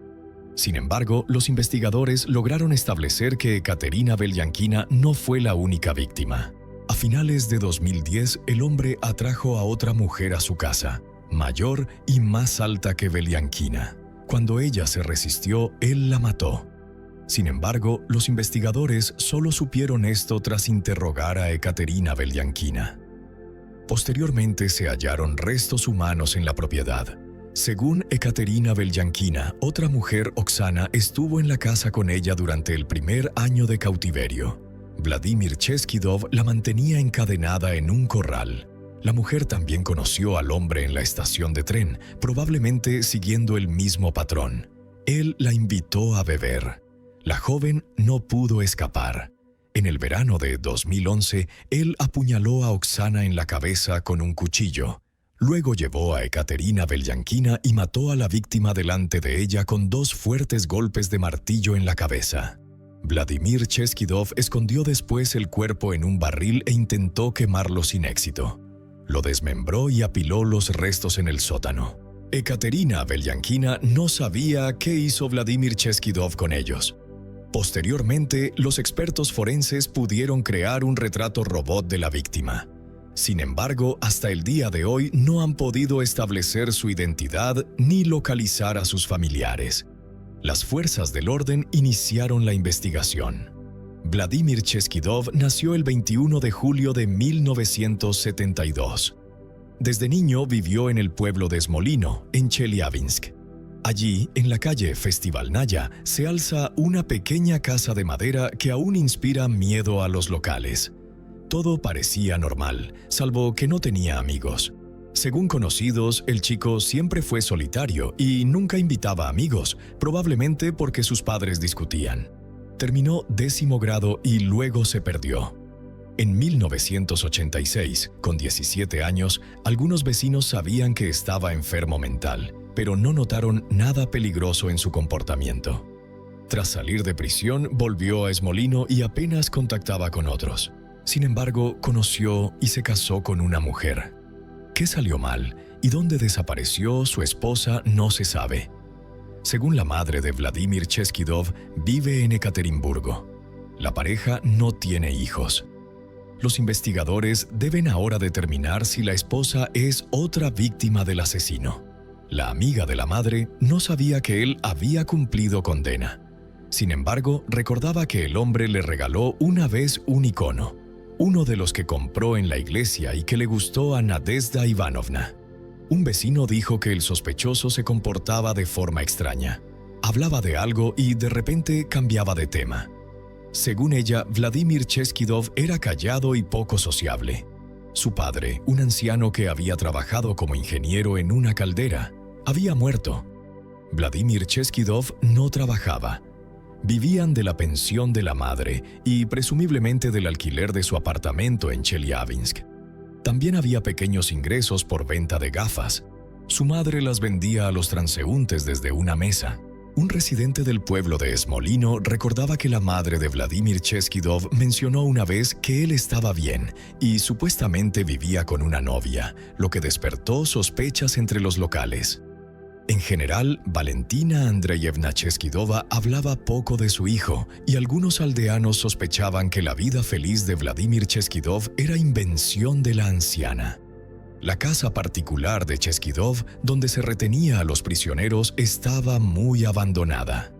Sin embargo, los investigadores lograron establecer que Ekaterina Belyankina no fue la única víctima. A finales de 2010, el hombre atrajo a otra mujer a su casa, mayor y más alta que Belyankina. Cuando ella se resistió, él la mató. Sin embargo, los investigadores solo supieron esto tras interrogar a Ekaterina Belyankina. Posteriormente se hallaron restos humanos en la propiedad. Según Ekaterina Belyankina, otra mujer, Oksana, estuvo en la casa con ella durante el primer año de cautiverio. Vladimir Cheskidov la mantenía encadenada en un corral. La mujer también conoció al hombre en la estación de tren, probablemente siguiendo el mismo patrón. Él la invitó a beber. La joven no pudo escapar. En el verano de 2011, él apuñaló a Oksana en la cabeza con un cuchillo. Luego llevó a Ekaterina Belyankina y mató a la víctima delante de ella con 2 fuertes golpes de martillo en la cabeza. Vladimir Cheskidov escondió después el cuerpo en un barril e intentó quemarlo sin éxito. Lo desmembró y apiló los restos en el sótano. Ekaterina Belyankina no sabía qué hizo Vladimir Cheskidov con ellos. Posteriormente, los expertos forenses pudieron crear un retrato robot de la víctima. Sin embargo, hasta el día de hoy no han podido establecer su identidad ni localizar a sus familiares. Las fuerzas del orden iniciaron la investigación. Vladimir Cheskidov nació el 21 de julio de 1972. Desde niño vivió en el pueblo de Smolino, en Chelyabinsk. Allí, en la calle Festivalnaya, se alza una pequeña casa de madera que aún inspira miedo a los locales. Todo parecía normal, salvo que no tenía amigos. Según conocidos, el chico siempre fue solitario y nunca invitaba amigos, probablemente porque sus padres discutían. Terminó 10º grado y luego se perdió. En 1986, con 17 años, algunos vecinos sabían que estaba enfermo mental, pero no notaron nada peligroso en su comportamiento. Tras salir de prisión, volvió a Smolino y apenas contactaba con otros. Sin embargo, conoció y se casó con una mujer. ¿Qué salió mal y dónde desapareció su esposa no se sabe? Según la madre de Vladimir Cheskidov, vive en Ekaterimburgo. La pareja no tiene hijos. Los investigadores deben ahora determinar si la esposa es otra víctima del asesino. La amiga de la madre no sabía que él había cumplido condena. Sin embargo, recordaba que el hombre le regaló una vez un icono, uno de los que compró en la iglesia y que le gustó a Nadezhda Ivanovna. Un vecino dijo que el sospechoso se comportaba de forma extraña. Hablaba de algo y de repente cambiaba de tema. Según ella, Vladimir Cheskidov era callado y poco sociable. Su padre, un anciano que había trabajado como ingeniero en una caldera, había muerto. Vladimir Cheskidov no trabajaba. Vivían de la pensión de la madre y presumiblemente del alquiler de su apartamento en Chelyabinsk. También había pequeños ingresos por venta de gafas. Su madre las vendía a los transeúntes desde una mesa. Un residente del pueblo de Smolino recordaba que la madre de Vladimir Cheskidov mencionó una vez que él estaba bien y supuestamente vivía con una novia, lo que despertó sospechas entre los locales. En general, Valentina Andreyevna Cheskidova hablaba poco de su hijo y algunos aldeanos sospechaban que la vida feliz de Vladimir Cheskidov era invención de la anciana. La casa particular de Cheskidov, donde se retenía a los prisioneros, estaba muy abandonada.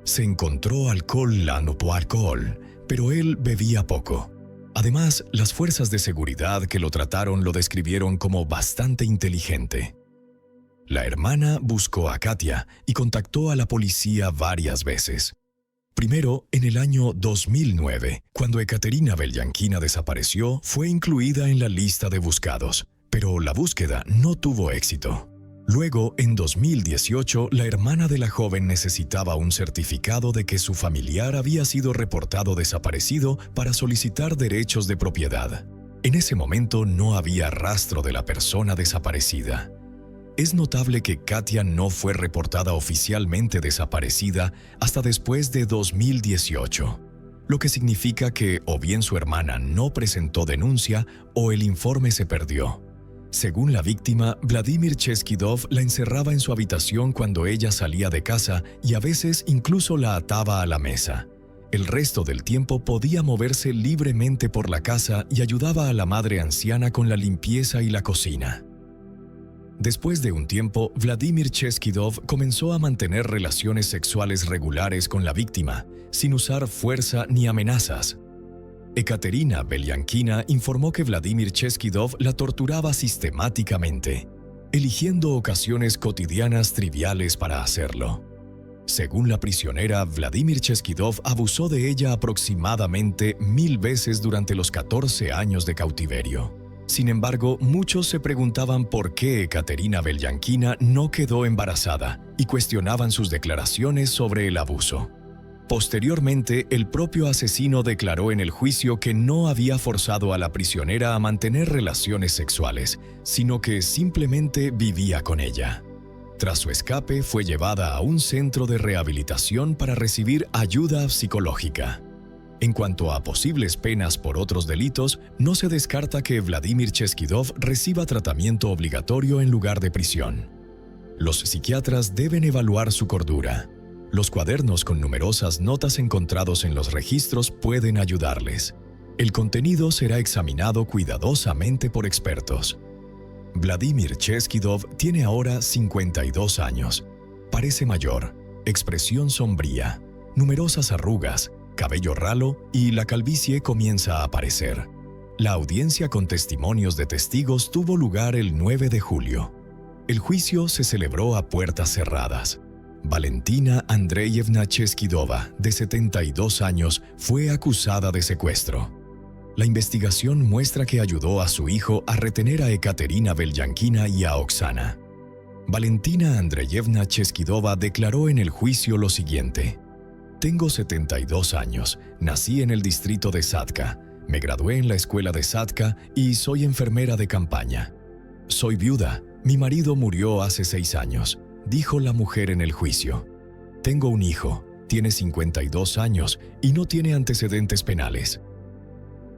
Se encontró alcohol, pero él bebía poco. Además, las fuerzas de seguridad que lo trataron lo describieron como bastante inteligente. La hermana buscó a Katia y contactó a la policía varias veces. Primero, en el año 2009, cuando Ekaterina Belyankina desapareció, fue incluida en la lista de buscados, pero la búsqueda no tuvo éxito. Luego, en 2018, la hermana de la joven necesitaba un certificado de que su familiar había sido reportado desaparecido para solicitar derechos de propiedad. En ese momento no había rastro de la persona desaparecida. Es notable que Katia no fue reportada oficialmente desaparecida hasta después de 2018, lo que significa que o bien su hermana no presentó denuncia o el informe se perdió. Según la víctima, Vladimir Cheskidov la encerraba en su habitación cuando ella salía de casa y a veces incluso la ataba a la mesa. El resto del tiempo podía moverse libremente por la casa y ayudaba a la madre anciana con la limpieza y la cocina. Después de un tiempo, Vladimir Cheskidov comenzó a mantener relaciones sexuales regulares con la víctima, sin usar fuerza ni amenazas. Ekaterina Belyankina informó que Vladimir Cheskidov la torturaba sistemáticamente, eligiendo ocasiones cotidianas triviales para hacerlo. Según la prisionera, Vladimir Cheskidov abusó de ella aproximadamente 1000 veces durante los 14 años de cautiverio. Sin embargo, muchos se preguntaban por qué Ekaterina Belyankina no quedó embarazada y cuestionaban sus declaraciones sobre el abuso. Posteriormente, el propio asesino declaró en el juicio que no había forzado a la prisionera a mantener relaciones sexuales, sino que simplemente vivía con ella. Tras su escape, fue llevada a un centro de rehabilitación para recibir ayuda psicológica. En cuanto a posibles penas por otros delitos, no se descarta que Vladimir Cheskidov reciba tratamiento obligatorio en lugar de prisión. Los psiquiatras deben evaluar su cordura. Los cuadernos con numerosas notas encontrados en los registros pueden ayudarles. El contenido será examinado cuidadosamente por expertos. Vladimir Cheskidov tiene ahora 52 años. Parece mayor, expresión sombría, numerosas arrugas, cabello ralo y la calvicie comienza a aparecer. La audiencia con testimonios de testigos tuvo lugar el 9 de julio. El juicio se celebró a puertas cerradas. Valentina Andreyevna Cheskidova, de 72 años, fue acusada de secuestro. La investigación muestra que ayudó a su hijo a retener a Ekaterina Belyankina y a Oksana. Valentina Andreyevna Cheskidova declaró en el juicio lo siguiente: «Tengo 72 años, nací en el distrito de Satka, me gradué en la escuela de Satka y soy enfermera de campaña. Soy viuda, mi marido murió hace 6 años», dijo la mujer en el juicio. «Tengo un hijo, tiene 52 años y no tiene antecedentes penales».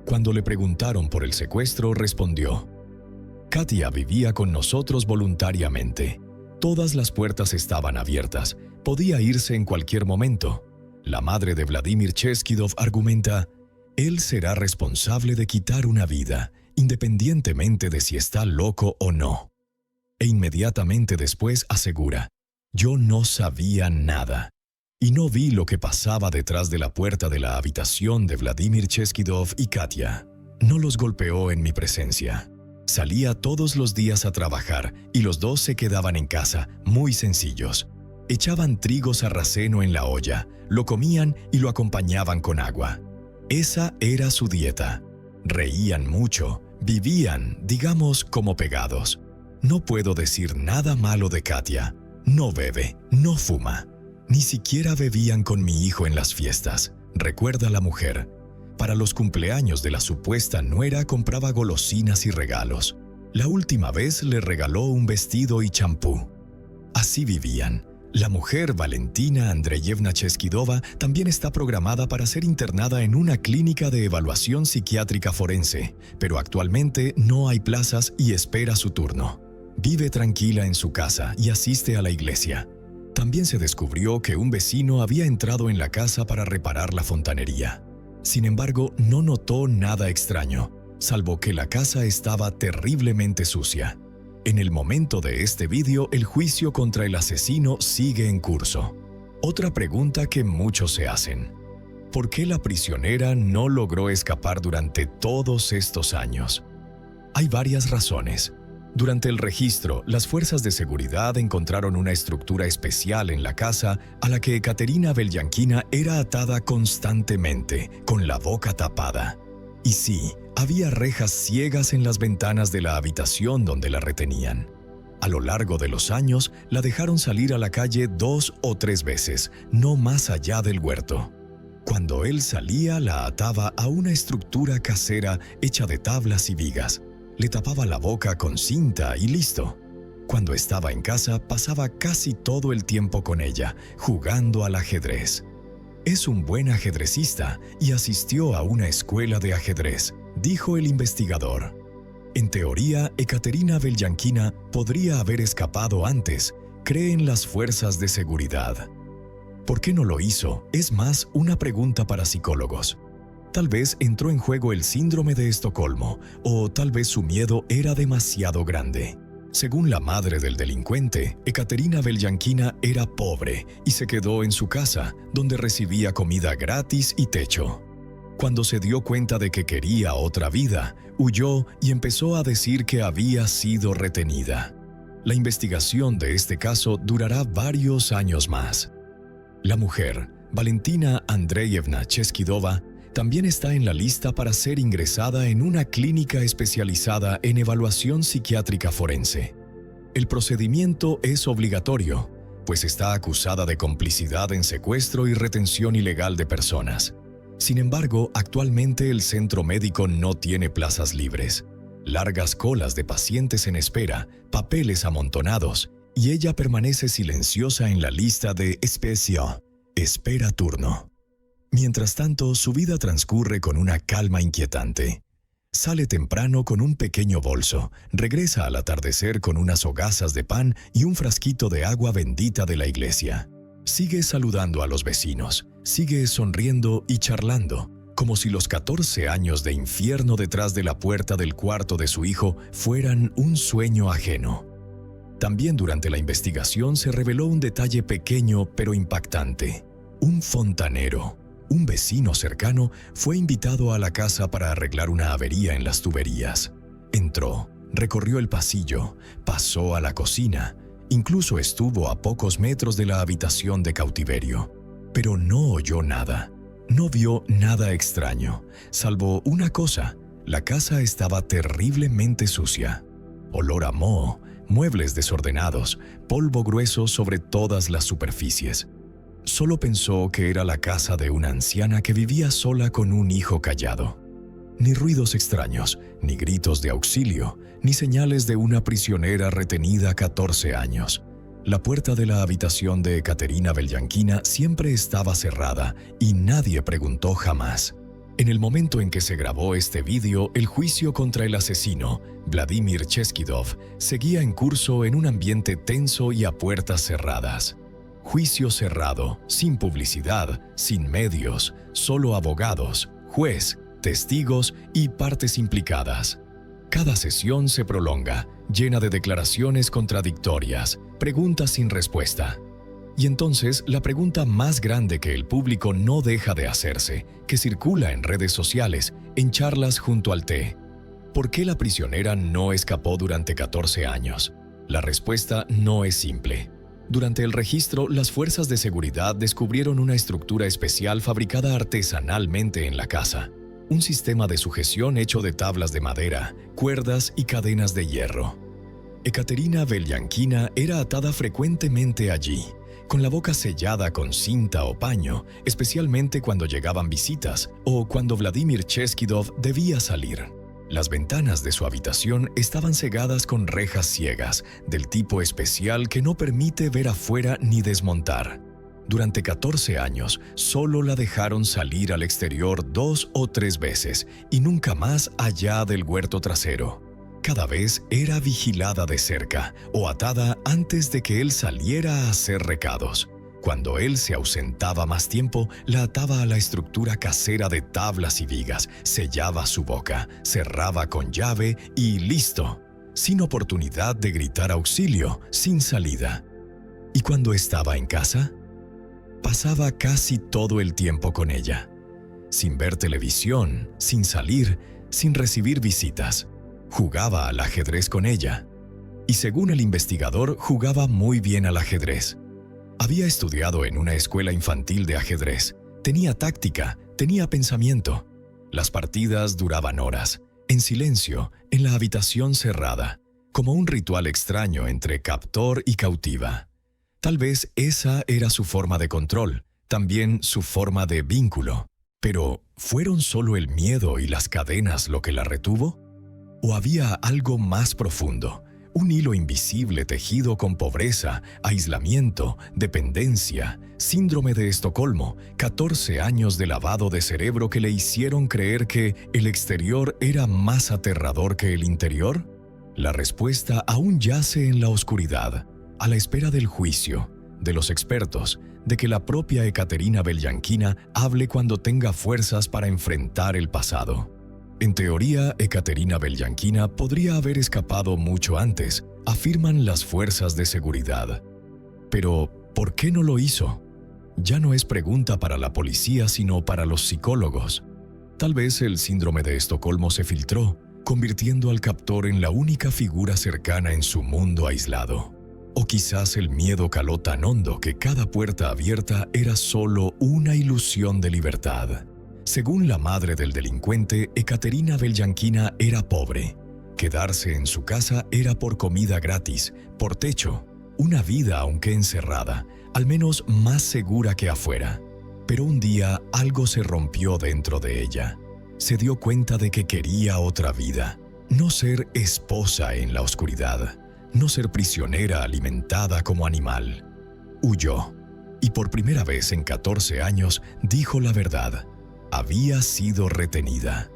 Cuando le preguntaron por el secuestro, respondió: «Katia vivía con nosotros voluntariamente. Todas las puertas estaban abiertas, podía irse en cualquier momento». La madre de Vladimir Cheskidov argumenta: «Él será responsable de quitar una vida, independientemente de si está loco o no». E inmediatamente después asegura: «Yo no sabía nada y no vi lo que pasaba detrás de la puerta de la habitación de Vladimir Cheskidov y Katia. No los golpeó en mi presencia. Salía todos los días a trabajar y los dos se quedaban en casa, muy sencillos. Echaban trigo sarraceno en la olla, lo comían y lo acompañaban con agua. Esa era su dieta. Reían mucho, vivían, digamos, como pegados. No puedo decir nada malo de Katia. No bebe, no fuma. Ni siquiera bebían con mi hijo en las fiestas», recuerda la mujer. Para los cumpleaños de la supuesta nuera compraba golosinas y regalos. La última vez le regaló un vestido y champú. Así vivían. La mujer Valentina Andreyevna Cheskidova también está programada para ser internada en una clínica de evaluación psiquiátrica forense, pero actualmente no hay plazas y espera su turno. Vive tranquila en su casa y asiste a la iglesia. También se descubrió que un vecino había entrado en la casa para reparar la fontanería. Sin embargo, no notó nada extraño, salvo que la casa estaba terriblemente sucia. En el momento de este vídeo, el juicio contra el asesino sigue en curso. Otra pregunta que muchos se hacen: ¿por qué la prisionera no logró escapar durante todos estos años? Hay varias razones. Durante el registro, las fuerzas de seguridad encontraron una estructura especial en la casa a la que Ekaterina Belyankina era atada constantemente, con la boca tapada. Y sí, había rejas ciegas en las ventanas de la habitación donde la retenían. A lo largo de los años, la dejaron salir a la calle 2 o 3 veces, no más allá del huerto. Cuando él salía, la ataba a una estructura casera hecha de tablas y vigas. Le tapaba la boca con cinta y listo. Cuando estaba en casa, pasaba casi todo el tiempo con ella, jugando al ajedrez. Es un buen ajedrecista y asistió a una escuela de ajedrez, dijo el investigador. En teoría, Ekaterina Belyankina podría haber escapado antes, creen las fuerzas de seguridad. ¿Por qué no lo hizo? Es más una pregunta para psicólogos. Tal vez entró en juego el síndrome de Estocolmo, o tal vez su miedo era demasiado grande. Según la madre del delincuente, Ekaterina Belyankina era pobre y se quedó en su casa, donde recibía comida gratis y techo. Cuando se dio cuenta de que quería otra vida, huyó y empezó a decir que había sido retenida. La investigación de este caso durará varios años más. La mujer, Valentina Andreyevna Cheskidova, también está en la lista para ser ingresada en una clínica especializada en evaluación psiquiátrica forense. El procedimiento es obligatorio, pues está acusada de complicidad en secuestro y retención ilegal de personas. Sin embargo, actualmente el centro médico no tiene plazas libres. Largas colas de pacientes en espera, papeles amontonados, y ella permanece silenciosa en la lista de espera turno. Mientras tanto, su vida transcurre con una calma inquietante. Sale temprano con un pequeño bolso, regresa al atardecer con unas hogazas de pan y un frasquito de agua bendita de la iglesia. Sigue saludando a los vecinos, sigue sonriendo y charlando, como si los 14 años de infierno detrás de la puerta del cuarto de su hijo fueran un sueño ajeno. También durante la investigación se reveló un detalle pequeño pero impactante. Un fontanero, un vecino cercano, fue invitado a la casa para arreglar una avería en las tuberías. Entró, recorrió el pasillo, pasó a la cocina, incluso estuvo a pocos metros de la habitación de cautiverio. Pero no oyó nada, no vio nada extraño, salvo una cosa: la casa estaba terriblemente sucia. Olor a moho, muebles desordenados, polvo grueso sobre todas las superficies. Solo pensó que era la casa de una anciana que vivía sola con un hijo callado. Ni ruidos extraños, ni gritos de auxilio, ni señales de una prisionera retenida 14 años. La puerta de la habitación de Ekaterina Belyankina siempre estaba cerrada y nadie preguntó jamás. En el momento en que se grabó este vídeo, el juicio contra el asesino, Vladimir Cheskidov, seguía en curso en un ambiente tenso y a puertas cerradas. Juicio cerrado, sin publicidad, sin medios, solo abogados, juez, testigos y partes implicadas. Cada sesión se prolonga, llena de declaraciones contradictorias, preguntas sin respuesta. Y entonces la pregunta más grande que el público no deja de hacerse, que circula en redes sociales, en charlas junto al té: ¿por qué la prisionera no escapó durante 14 años? La respuesta no es simple. Durante el registro, las fuerzas de seguridad descubrieron una estructura especial fabricada artesanalmente en la casa. Un sistema de sujeción hecho de tablas de madera, cuerdas y cadenas de hierro. Ekaterina Belyankina era atada frecuentemente allí, con la boca sellada con cinta o paño, especialmente cuando llegaban visitas o cuando Vladimir Cheskidov debía salir. Las ventanas de su habitación estaban cegadas con rejas ciegas, del tipo especial que no permite ver afuera ni desmontar. Durante 14 años, solo la dejaron salir al exterior 2 o 3 veces y nunca más allá del huerto trasero. Cada vez era vigilada de cerca o atada antes de que él saliera a hacer recados. Cuando él se ausentaba más tiempo, la ataba a la estructura casera de tablas y vigas, sellaba su boca, cerraba con llave y listo, sin oportunidad de gritar auxilio, sin salida. ¿Y cuando estaba en casa? Pasaba casi todo el tiempo con ella, sin ver televisión, sin salir, sin recibir visitas. Jugaba al ajedrez con ella. Y según el investigador, jugaba muy bien al ajedrez. Había estudiado en una escuela infantil de ajedrez. Tenía táctica, tenía pensamiento. Las partidas duraban horas, en silencio, en la habitación cerrada, como un ritual extraño entre captor y cautiva. Tal vez esa era su forma de control, también su forma de vínculo. Pero, ¿fueron solo el miedo y las cadenas lo que la retuvo? ¿O había algo más profundo? Un hilo invisible tejido con pobreza, aislamiento, dependencia, síndrome de Estocolmo, 14 años de lavado de cerebro que le hicieron creer que el exterior era más aterrador que el interior. La respuesta aún yace en la oscuridad, a la espera del juicio, de los expertos, de que la propia Ekaterina Belyankina hable cuando tenga fuerzas para enfrentar el pasado. En teoría, Ekaterina Belyankina podría haber escapado mucho antes, afirman las fuerzas de seguridad. Pero, ¿por qué no lo hizo? Ya no es pregunta para la policía, sino para los psicólogos. Tal vez el síndrome de Estocolmo se filtró, convirtiendo al captor en la única figura cercana en su mundo aislado. O quizás el miedo caló tan hondo que cada puerta abierta era solo una ilusión de libertad. Según la madre del delincuente, Ekaterina Belyankina era pobre. Quedarse en su casa era por comida gratis, por techo, una vida aunque encerrada, al menos más segura que afuera. Pero un día algo se rompió dentro de ella. Se dio cuenta de que quería otra vida, no ser esposa en la oscuridad, no ser prisionera alimentada como animal. Huyó, y por primera vez en 14 años dijo la verdad. Había sido retenida.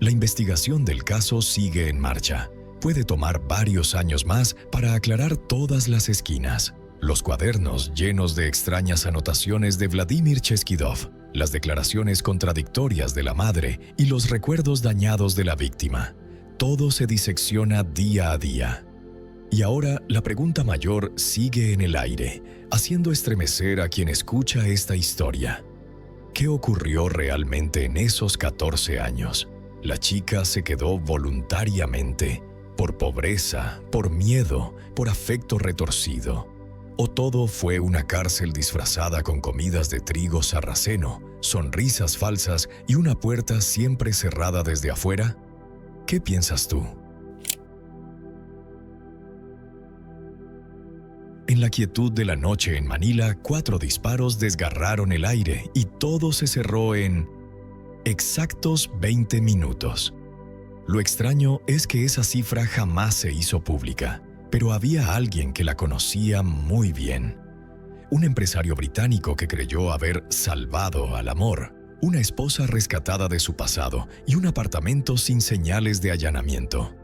La investigación del caso sigue en marcha. Puede tomar varios años más para aclarar todas las esquinas. Los cuadernos llenos de extrañas anotaciones de Vladimir Cheskidov, las declaraciones contradictorias de la madre y los recuerdos dañados de la víctima. Todo se disecciona día a día. Y ahora la pregunta mayor sigue en el aire, haciendo estremecer a quien escucha esta historia. ¿Qué ocurrió realmente en esos 14 años? La chica se quedó voluntariamente, por pobreza, por miedo, por afecto retorcido. ¿O todo fue una cárcel disfrazada con comidas de trigo sarraceno, sonrisas falsas y una puerta siempre cerrada desde afuera? ¿Qué piensas tú? En la quietud de la noche en Manila, 4 disparos desgarraron el aire y todo se cerró en exactos 20 minutos. Lo extraño es que esa cifra jamás se hizo pública, pero había alguien que la conocía muy bien. Un empresario británico que creyó haber salvado al amor, una esposa rescatada de su pasado y un apartamento sin señales de allanamiento.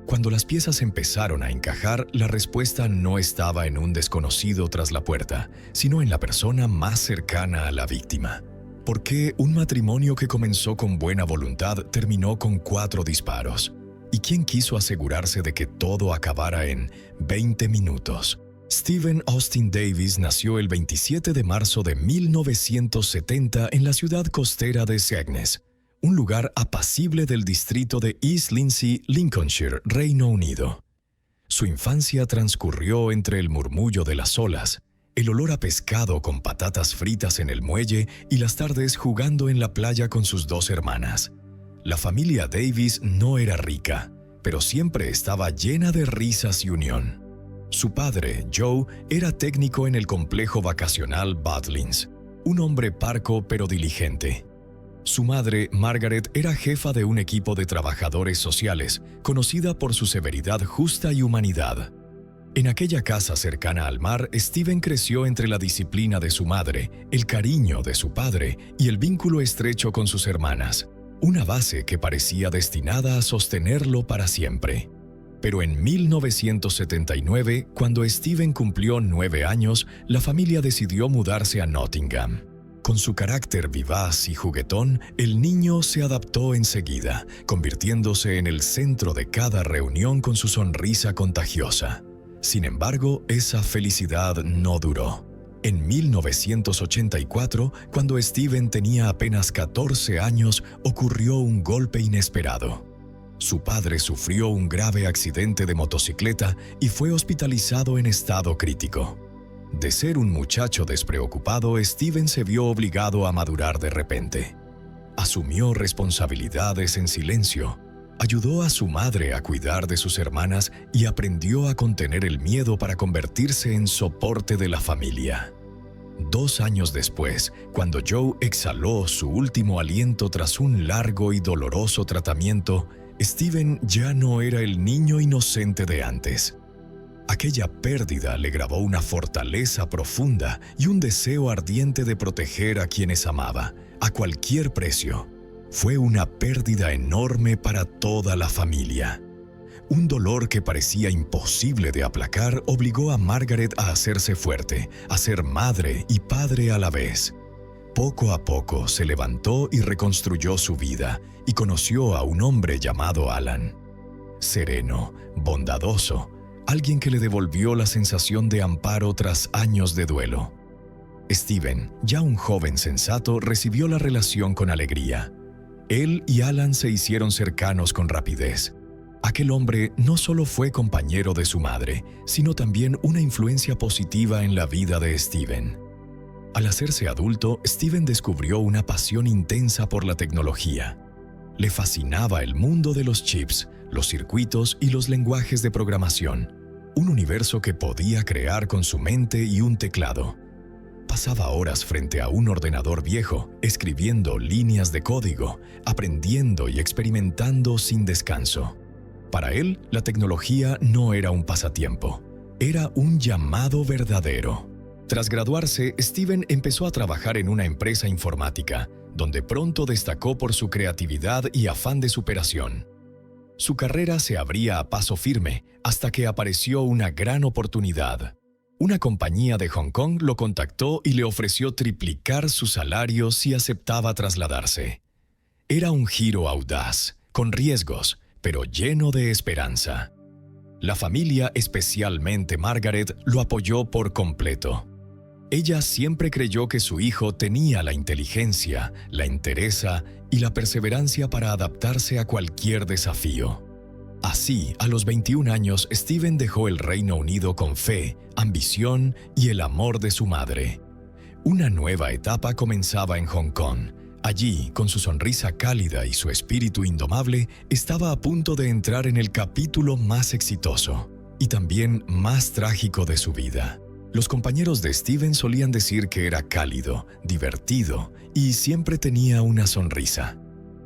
Cuando las piezas empezaron a encajar, la respuesta no estaba en un desconocido tras la puerta, sino en la persona más cercana a la víctima. ¿Por qué un matrimonio que comenzó con buena voluntad terminó con 4 disparos? ¿Y quién quiso asegurarse de que todo acabara en 20 minutos? Stephen Austin Davis nació el 27 de marzo de 1970 en la ciudad costera de Skegness, un lugar apacible del distrito de East Lindsey, Lincolnshire, Reino Unido. Su infancia transcurrió entre el murmullo de las olas, el olor a pescado con patatas fritas en el muelle y las tardes jugando en la playa con sus 2 hermanas. La familia Davis no era rica, pero siempre estaba llena de risas y unión. Su padre, Joe, era técnico en el complejo vacacional Butlins, un hombre parco pero diligente. Su madre, Margaret, era jefa de un equipo de trabajadores sociales, conocida por su severidad justa y humanidad. En aquella casa cercana al mar, Stephen creció entre la disciplina de su madre, el cariño de su padre y el vínculo estrecho con sus hermanas, una base que parecía destinada a sostenerlo para siempre. Pero en 1979, cuando Stephen cumplió 9 años, la familia decidió mudarse a Nottingham. Con su carácter vivaz y juguetón, el niño se adaptó enseguida, convirtiéndose en el centro de cada reunión con su sonrisa contagiosa. Sin embargo, esa felicidad no duró. En 1984, cuando Stephen tenía apenas 14 años, ocurrió un golpe inesperado. Su padre sufrió un grave accidente de motocicleta y fue hospitalizado en estado crítico. De ser un muchacho despreocupado, Stephen se vio obligado a madurar de repente. Asumió responsabilidades en silencio, ayudó a su madre a cuidar de sus hermanas y aprendió a contener el miedo para convertirse en soporte de la familia. 2 años después, cuando Joe exhaló su último aliento tras un largo y doloroso tratamiento, Stephen ya no era el niño inocente de antes. Aquella pérdida le grabó una fortaleza profunda y un deseo ardiente de proteger a quienes amaba, a cualquier precio. Fue una pérdida enorme para toda la familia. Un dolor que parecía imposible de aplacar obligó a Margaret a hacerse fuerte, a ser madre y padre a la vez. Poco a poco se levantó y reconstruyó su vida y conoció a un hombre llamado Alan. Sereno, bondadoso, alguien que le devolvió la sensación de amparo tras años de duelo. Steven, ya un joven sensato, recibió la relación con alegría. Él y Alan se hicieron cercanos con rapidez. Aquel hombre no solo fue compañero de su madre, sino también una influencia positiva en la vida de Steven. Al hacerse adulto, Steven descubrió una pasión intensa por la tecnología. Le fascinaba el mundo de los chips, los circuitos y los lenguajes de programación, un universo que podía crear con su mente y un teclado. Pasaba horas frente a un ordenador viejo, escribiendo líneas de código, aprendiendo y experimentando sin descanso. Para él, la tecnología no era un pasatiempo, era un llamado verdadero. Tras graduarse, Steven empezó a trabajar en una empresa informática, donde pronto destacó por su creatividad y afán de superación. Su carrera se abría a paso firme hasta que apareció una gran oportunidad. Una compañía de Hong Kong lo contactó y le ofreció triplicar su salario si aceptaba trasladarse. Era un giro audaz, con riesgos, pero lleno de esperanza. La familia, especialmente Margaret, lo apoyó por completo. Ella siempre creyó que su hijo tenía la inteligencia, la entereza y la perseverancia para adaptarse a cualquier desafío. Así, a los 21 años, Steven dejó el Reino Unido con fe, ambición y el amor de su madre. Una nueva etapa comenzaba en Hong Kong. Allí, con su sonrisa cálida y su espíritu indomable, estaba a punto de entrar en el capítulo más exitoso y también más trágico de su vida. Los compañeros de Steven solían decir que era cálido, divertido y siempre tenía una sonrisa.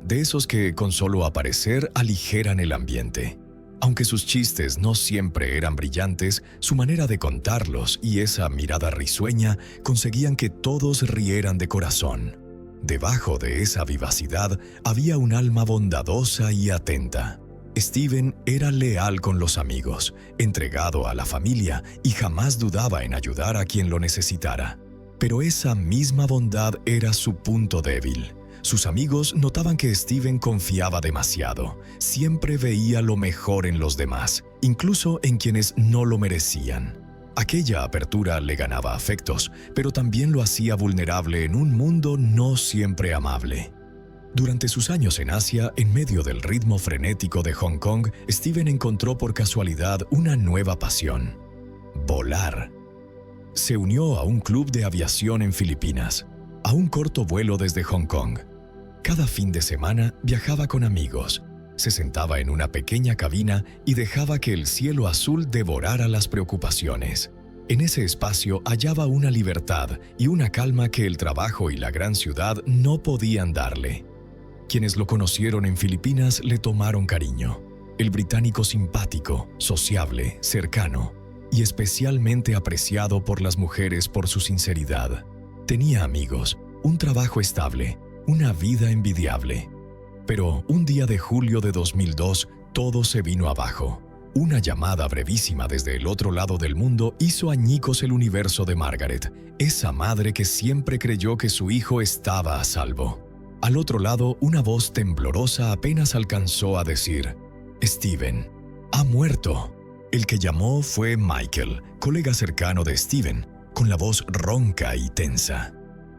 De esos que, con solo aparecer, aligeran el ambiente. Aunque sus chistes no siempre eran brillantes, su manera de contarlos y esa mirada risueña conseguían que todos rieran de corazón. Debajo de esa vivacidad había un alma bondadosa y atenta. Steven era leal con los amigos, entregado a la familia y jamás dudaba en ayudar a quien lo necesitara. Pero esa misma bondad era su punto débil. Sus amigos notaban que Steven confiaba demasiado, siempre veía lo mejor en los demás, incluso en quienes no lo merecían. Aquella apertura le ganaba afectos, pero también lo hacía vulnerable en un mundo no siempre amable. Durante sus años en Asia, en medio del ritmo frenético de Hong Kong, Steven encontró por casualidad una nueva pasión: volar. Se unió a un club de aviación en Filipinas, a un corto vuelo desde Hong Kong. Cada fin de semana viajaba con amigos, se sentaba en una pequeña cabina y dejaba que el cielo azul devorara las preocupaciones. En ese espacio hallaba una libertad y una calma que el trabajo y la gran ciudad no podían darle. Quienes lo conocieron en Filipinas le tomaron cariño. El británico simpático, sociable, cercano y especialmente apreciado por las mujeres por su sinceridad. Tenía amigos, un trabajo estable, una vida envidiable. Pero un día de julio de 2002, todo se vino abajo. Una llamada brevísima desde el otro lado del mundo hizo añicos el universo de Margaret, esa madre que siempre creyó que su hijo estaba a salvo. Al otro lado, una voz temblorosa apenas alcanzó a decir: «Steven, ha muerto». El que llamó fue Michael, colega cercano de Steven, con la voz ronca y tensa.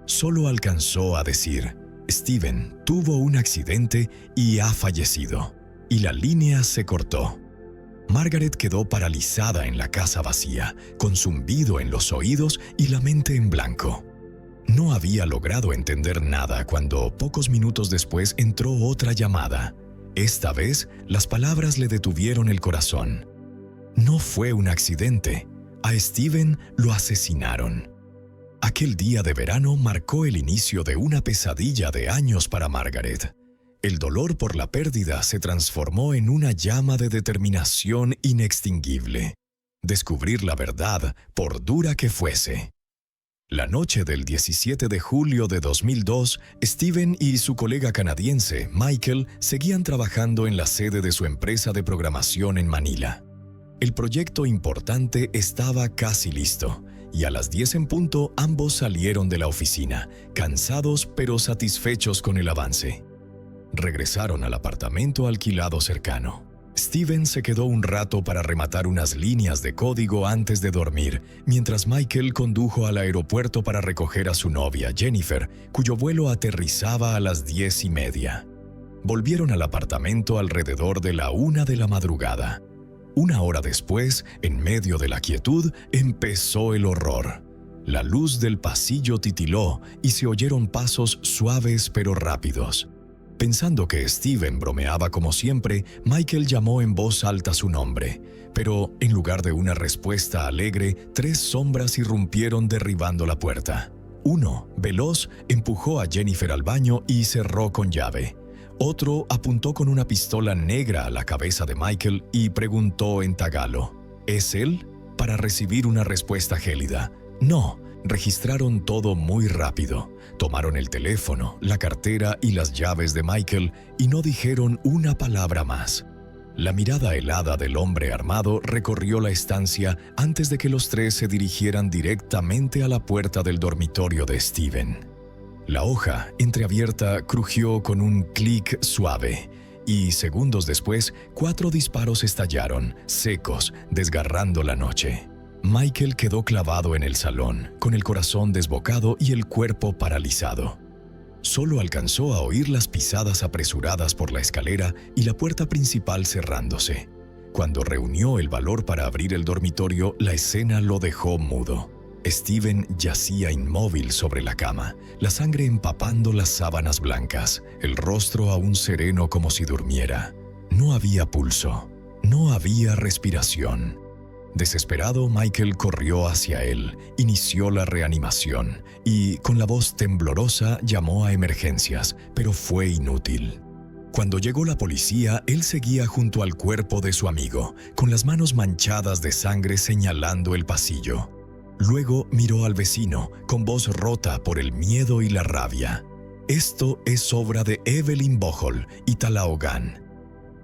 Solo alcanzó a decir: «Steven tuvo un accidente y ha fallecido». Y la línea se cortó. Margaret quedó paralizada en la casa vacía, con zumbido en los oídos y la mente en blanco. No había logrado entender nada cuando, pocos minutos después, entró otra llamada. Esta vez, las palabras le detuvieron el corazón. No fue un accidente. A Steven lo asesinaron. Aquel día de verano marcó el inicio de una pesadilla de años para Margaret. El dolor por la pérdida se transformó en una llama de determinación inextinguible. Descubrir la verdad, por dura que fuese. La noche del 17 de julio de 2002, Steven y su colega canadiense, Michael, seguían trabajando en la sede de su empresa de programación en Manila. El proyecto importante estaba casi listo, y a las 10 en punto ambos salieron de la oficina, cansados pero satisfechos con el avance. Regresaron al apartamento alquilado cercano. Steven se quedó un rato para rematar unas líneas de código antes de dormir, mientras Michael condujo al aeropuerto para recoger a su novia, Jennifer, cuyo vuelo aterrizaba a las 10:30. Volvieron al apartamento alrededor de la 1 de la madrugada. Una hora después, en medio de la quietud, empezó el horror. La luz del pasillo titiló y se oyeron pasos suaves pero rápidos. Pensando que Steven bromeaba como siempre, Michael llamó en voz alta su nombre, pero en lugar de una respuesta alegre, 3 sombras irrumpieron derribando la puerta. Uno, veloz, empujó a Jennifer al baño y cerró con llave. Otro apuntó con una pistola negra a la cabeza de Michael y preguntó en tagalo, ¿es él? Para recibir una respuesta gélida, no. Registraron todo muy rápido. Tomaron el teléfono, la cartera y las llaves de Michael y no dijeron una palabra más. La mirada helada del hombre armado recorrió la estancia antes de que los 3 se dirigieran directamente a la puerta del dormitorio de Steven. La hoja, entreabierta, crujió con un clic suave y segundos después, 4 disparos estallaron, secos, desgarrando la noche. Michael quedó clavado en el salón, con el corazón desbocado y el cuerpo paralizado. Solo alcanzó a oír las pisadas apresuradas por la escalera y la puerta principal cerrándose. Cuando reunió el valor para abrir el dormitorio, la escena lo dejó mudo. Steven yacía inmóvil sobre la cama, la sangre empapando las sábanas blancas, el rostro aún sereno como si durmiera. No había pulso, no había respiración. Desesperado, Michael corrió hacia él, inició la reanimación y, con la voz temblorosa, llamó a emergencias, pero fue inútil. Cuando llegó la policía, él seguía junto al cuerpo de su amigo, con las manos manchadas de sangre señalando el pasillo. Luego miró al vecino, con voz rota por el miedo y la rabia. Esto es obra de Evelyn Bohol y Talaogan.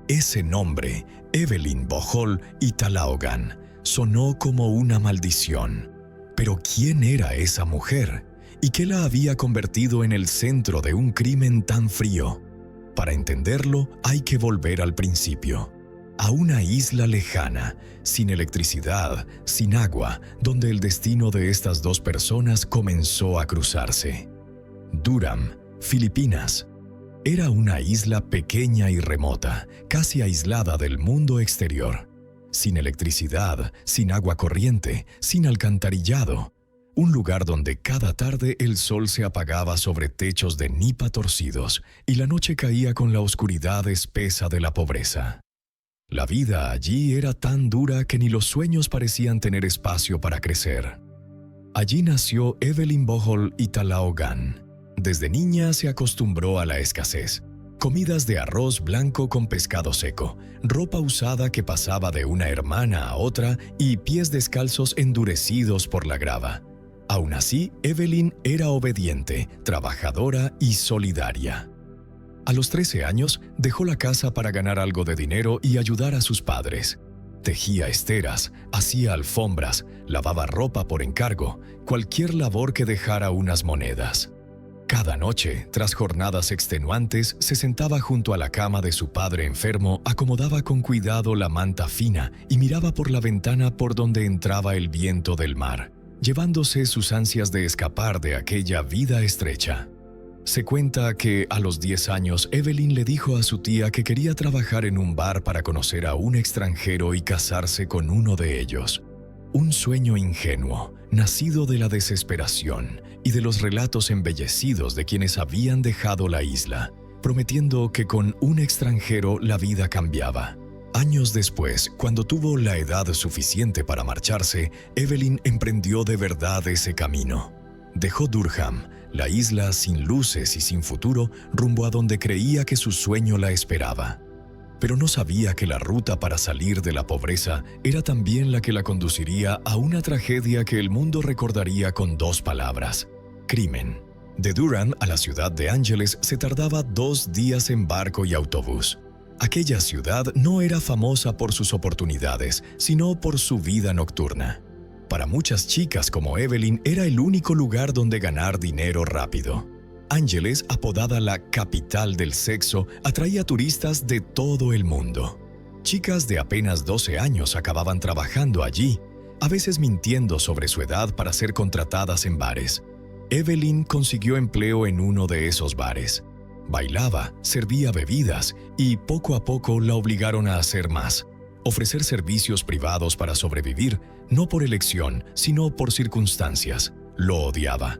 Ese nombre, Evelyn Bohol y Talaogan, sonó como una maldición. Pero ¿quién era esa mujer? ¿Y qué la había convertido en el centro de un crimen tan frío? Para entenderlo, hay que volver al principio. A una isla lejana, sin electricidad, sin agua, donde el destino de estas 2 personas comenzó a cruzarse. Durham, Filipinas. Era una isla pequeña y remota, casi aislada del mundo exterior. Sin electricidad, sin agua corriente, sin alcantarillado. Un lugar donde cada tarde el sol se apagaba sobre techos de nipa torcidos y la noche caía con la oscuridad espesa de la pobreza. La vida allí era tan dura que ni los sueños parecían tener espacio para crecer. Allí nació Evelyn Bohol y Talaogan. Desde niña se acostumbró a la escasez. Comidas de arroz blanco con pescado seco, ropa usada que pasaba de una hermana a otra y pies descalzos endurecidos por la grava. Aún así, Evelyn era obediente, trabajadora y solidaria. A los 13 años, dejó la casa para ganar algo de dinero y ayudar a sus padres. Tejía esteras, hacía alfombras, lavaba ropa por encargo, cualquier labor que dejara unas monedas. Cada noche, tras jornadas extenuantes, se sentaba junto a la cama de su padre enfermo, acomodaba con cuidado la manta fina y miraba por la ventana por donde entraba el viento del mar, llevándose sus ansias de escapar de aquella vida estrecha. Se cuenta que a los 10 años Evelyn le dijo a su tía que quería trabajar en un bar para conocer a un extranjero y casarse con uno de ellos. Un sueño ingenuo, nacido de la desesperación y de los relatos embellecidos de quienes habían dejado la isla, prometiendo que con un extranjero la vida cambiaba. Años después, cuando tuvo la edad suficiente para marcharse, Evelyn emprendió de verdad ese camino. Dejó Durham, la isla sin luces y sin futuro, rumbo a donde creía que su sueño la esperaba. Pero no sabía que la ruta para salir de la pobreza era también la que la conduciría a una tragedia que el mundo recordaría con 2 palabras: crimen. De Durham a la ciudad de Ángeles se tardaba 2 días en barco y autobús. Aquella ciudad no era famosa por sus oportunidades, sino por su vida nocturna. Para muchas chicas como Evelyn era el único lugar donde ganar dinero rápido. Ángeles, apodada la capital del sexo, atraía turistas de todo el mundo. Chicas de apenas 12 años acababan trabajando allí, a veces mintiendo sobre su edad para ser contratadas en bares. Evelyn consiguió empleo en uno de esos bares. Bailaba, servía bebidas y poco a poco la obligaron a hacer más. Ofrecer servicios privados para sobrevivir, no por elección, sino por circunstancias. Lo odiaba.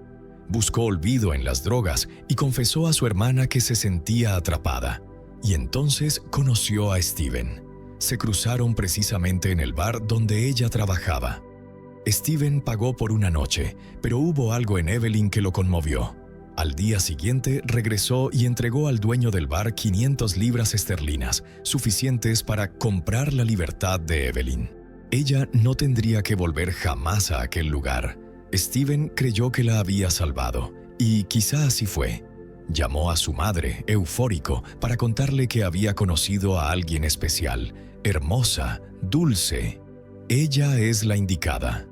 Buscó olvido en las drogas y confesó a su hermana que se sentía atrapada. Y entonces conoció a Steven. Se cruzaron precisamente en el bar donde ella trabajaba. Steven pagó por una noche, pero hubo algo en Evelyn que lo conmovió. Al día siguiente regresó y entregó al dueño del bar 500 libras esterlinas, suficientes para comprar la libertad de Evelyn. Ella no tendría que volver jamás a aquel lugar. Steven creyó que la había salvado, y quizá así fue. Llamó a su madre, eufórico, para contarle que había conocido a alguien especial, hermosa, dulce. Ella es la indicada.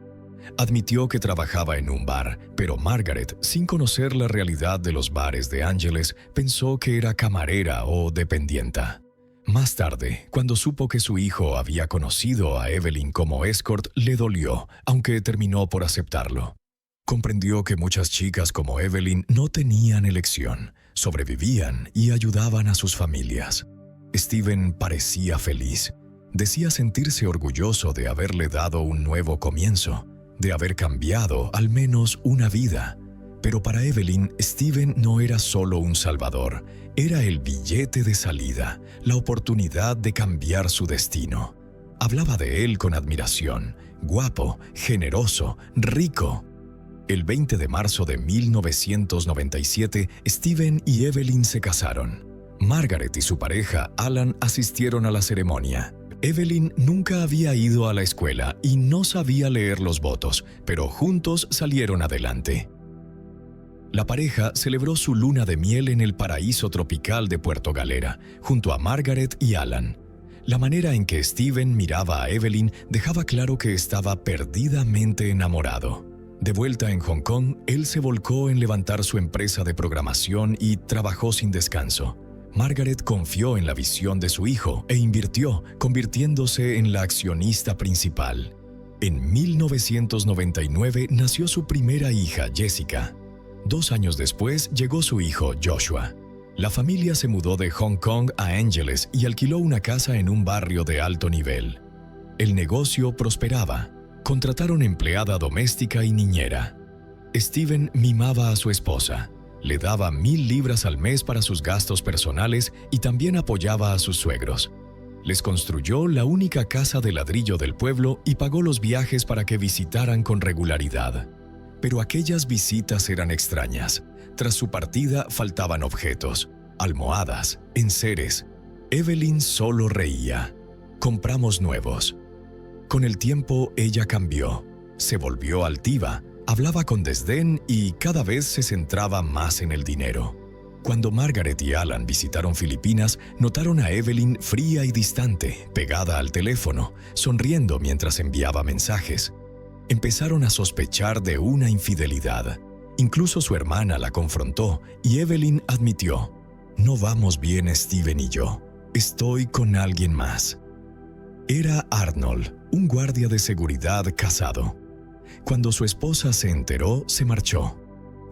Admitió que trabajaba en un bar, pero Margaret, sin conocer la realidad de los bares de Ángeles, pensó que era camarera o dependienta. Más tarde, cuando supo que su hijo había conocido a Evelyn como escort, le dolió, aunque terminó por aceptarlo. Comprendió que muchas chicas como Evelyn no tenían elección, sobrevivían y ayudaban a sus familias. Steven parecía feliz. Decía sentirse orgulloso de haberle dado un nuevo comienzo, de haber cambiado al menos una vida. Pero para Evelyn, Steven no era solo un salvador, era el billete de salida, la oportunidad de cambiar su destino. Hablaba de él con admiración, guapo, generoso, rico. El 20 de marzo de 1997, Steven y Evelyn se casaron. Margaret y su pareja, Alan, asistieron a la ceremonia. Evelyn nunca había ido a la escuela y no sabía leer los votos, pero juntos salieron adelante. La pareja celebró su luna de miel en el paraíso tropical de Puerto Galera, junto a Margaret y Alan. La manera en que Steven miraba a Evelyn dejaba claro que estaba perdidamente enamorado. De vuelta en Hong Kong, él se volcó en levantar su empresa de programación y trabajó sin descanso. Margaret confió en la visión de su hijo e invirtió, convirtiéndose en la accionista principal. En 1999 nació su primera hija, Jessica. 2 años después llegó su hijo, Joshua. La familia se mudó de Hong Kong a Ángeles y alquiló una casa en un barrio de alto nivel. El negocio prosperaba. Contrataron empleada doméstica y niñera. Steven mimaba a su esposa. Le daba 1,000 libras al mes para sus gastos personales y también apoyaba a sus suegros. Les construyó la única casa de ladrillo del pueblo y pagó los viajes para que visitaran con regularidad. Pero aquellas visitas eran extrañas. Tras su partida faltaban objetos, almohadas, enseres. Evelyn solo reía. Compramos nuevos. Con el tiempo ella cambió. Se volvió altiva. Hablaba con desdén y cada vez se centraba más en el dinero. Cuando Margaret y Alan visitaron Filipinas, notaron a Evelyn fría y distante, pegada al teléfono, sonriendo mientras enviaba mensajes. Empezaron a sospechar de una infidelidad. Incluso su hermana la confrontó y Evelyn admitió: «No vamos bien Steven y yo. Estoy con alguien más». Era Arnold, un guardia de seguridad casado. Cuando su esposa se enteró, se marchó.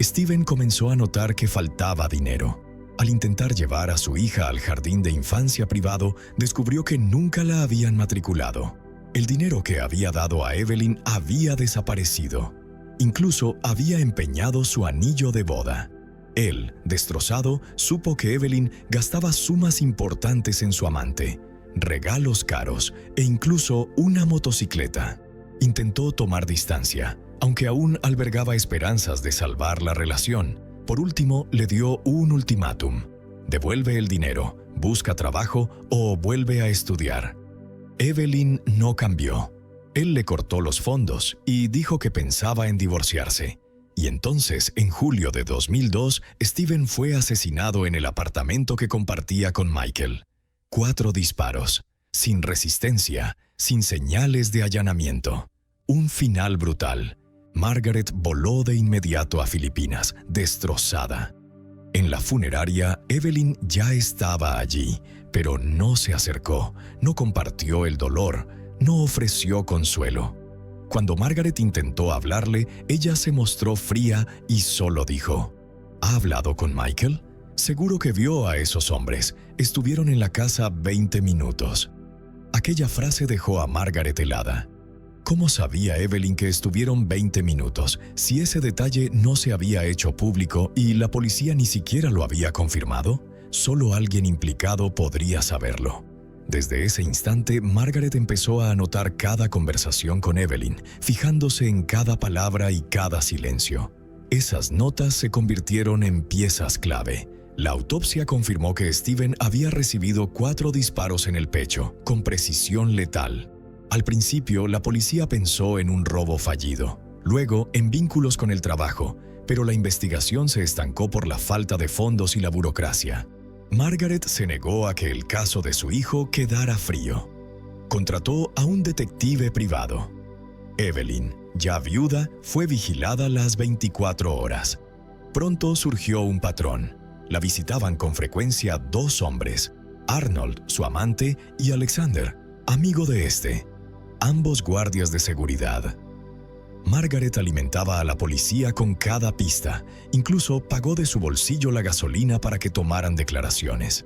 Steven comenzó a notar que faltaba dinero. Al intentar llevar a su hija al jardín de infancia privado, descubrió que nunca la habían matriculado. El dinero que había dado a Evelyn había desaparecido. Incluso había empeñado su anillo de boda. Él, destrozado, supo que Evelyn gastaba sumas importantes en su amante, regalos caros e incluso una motocicleta. Intentó tomar distancia, aunque aún albergaba esperanzas de salvar la relación. Por último, le dio un ultimátum: devuelve el dinero, busca trabajo o vuelve a estudiar. Evelyn no cambió. Él le cortó los fondos y dijo que pensaba en divorciarse. Y entonces, en julio de 2002, Steven fue asesinado en el apartamento que compartía con Michael. 4 disparos, sin resistencia, sin señales de allanamiento. Un final brutal. Margaret voló de inmediato a Filipinas, destrozada. En la funeraria, Evelyn ya estaba allí, pero no se acercó, no compartió el dolor, no ofreció consuelo. Cuando Margaret intentó hablarle, ella se mostró fría y solo dijo: ¿Ha hablado con Michael? Seguro que vio a esos hombres. Estuvieron en la casa 20 minutos. Aquella frase dejó a Margaret helada. ¿Cómo sabía Evelyn que estuvieron 20 minutos si ese detalle no se había hecho público y la policía ni siquiera lo había confirmado? Solo alguien implicado podría saberlo. Desde ese instante, Margaret empezó a anotar cada conversación con Evelyn, fijándose en cada palabra y cada silencio. Esas notas se convirtieron en piezas clave. La autopsia confirmó que Steven había recibido 4 disparos en el pecho, con precisión letal. Al principio, la policía pensó en un robo fallido, luego en vínculos con el trabajo, pero la investigación se estancó por la falta de fondos y la burocracia. Margaret se negó a que el caso de su hijo quedara frío. Contrató a un detective privado. Evelyn, ya viuda, fue vigilada las 24 horas. Pronto surgió un patrón. La visitaban con frecuencia 2 hombres, Arnold, su amante, y Alexander, amigo de este, ambos guardias de seguridad. Margaret alimentaba a la policía con cada pista, incluso pagó de su bolsillo la gasolina para que tomaran declaraciones.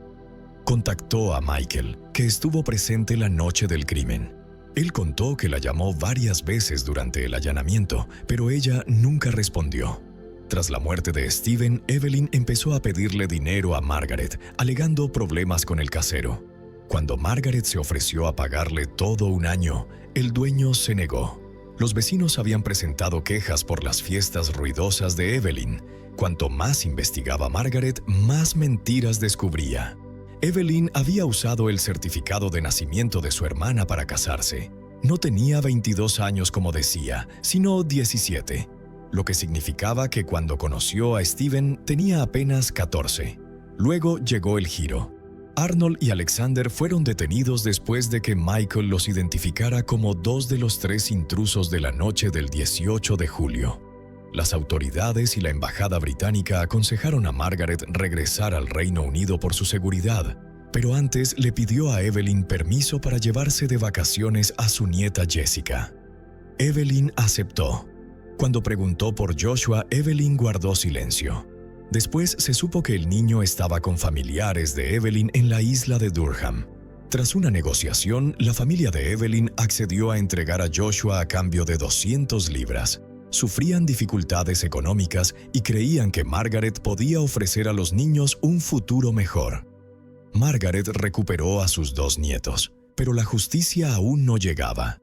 Contactó a Michael, que estuvo presente la noche del crimen. Él contó que la llamó varias veces durante el allanamiento, pero ella nunca respondió. Tras la muerte de Steven, Evelyn empezó a pedirle dinero a Margaret, alegando problemas con el casero. Cuando Margaret se ofreció a pagarle todo un año, el dueño se negó. Los vecinos habían presentado quejas por las fiestas ruidosas de Evelyn. Cuanto más investigaba Margaret, más mentiras descubría. Evelyn había usado el certificado de nacimiento de su hermana para casarse. No tenía 22 años como decía, sino 17, lo que significaba que cuando conoció a Steven tenía apenas 14. Luego llegó el giro. Arnold y Alexander fueron detenidos después de que Michael los identificara como 2 de los 3 intrusos de la noche del 18 de julio. Las autoridades y la embajada británica aconsejaron a Margaret regresar al Reino Unido por su seguridad, pero antes le pidió a Evelyn permiso para llevarse de vacaciones a su nieta Jessica. Evelyn aceptó. Cuando preguntó por Joshua, Evelyn guardó silencio. Después se supo que el niño estaba con familiares de Evelyn en la isla de Durham. Tras una negociación, la familia de Evelyn accedió a entregar a Joshua a cambio de 200 libras. Sufrían dificultades económicas y creían que Margaret podía ofrecer a los niños un futuro mejor. Margaret recuperó a sus 2 nietos, pero la justicia aún no llegaba.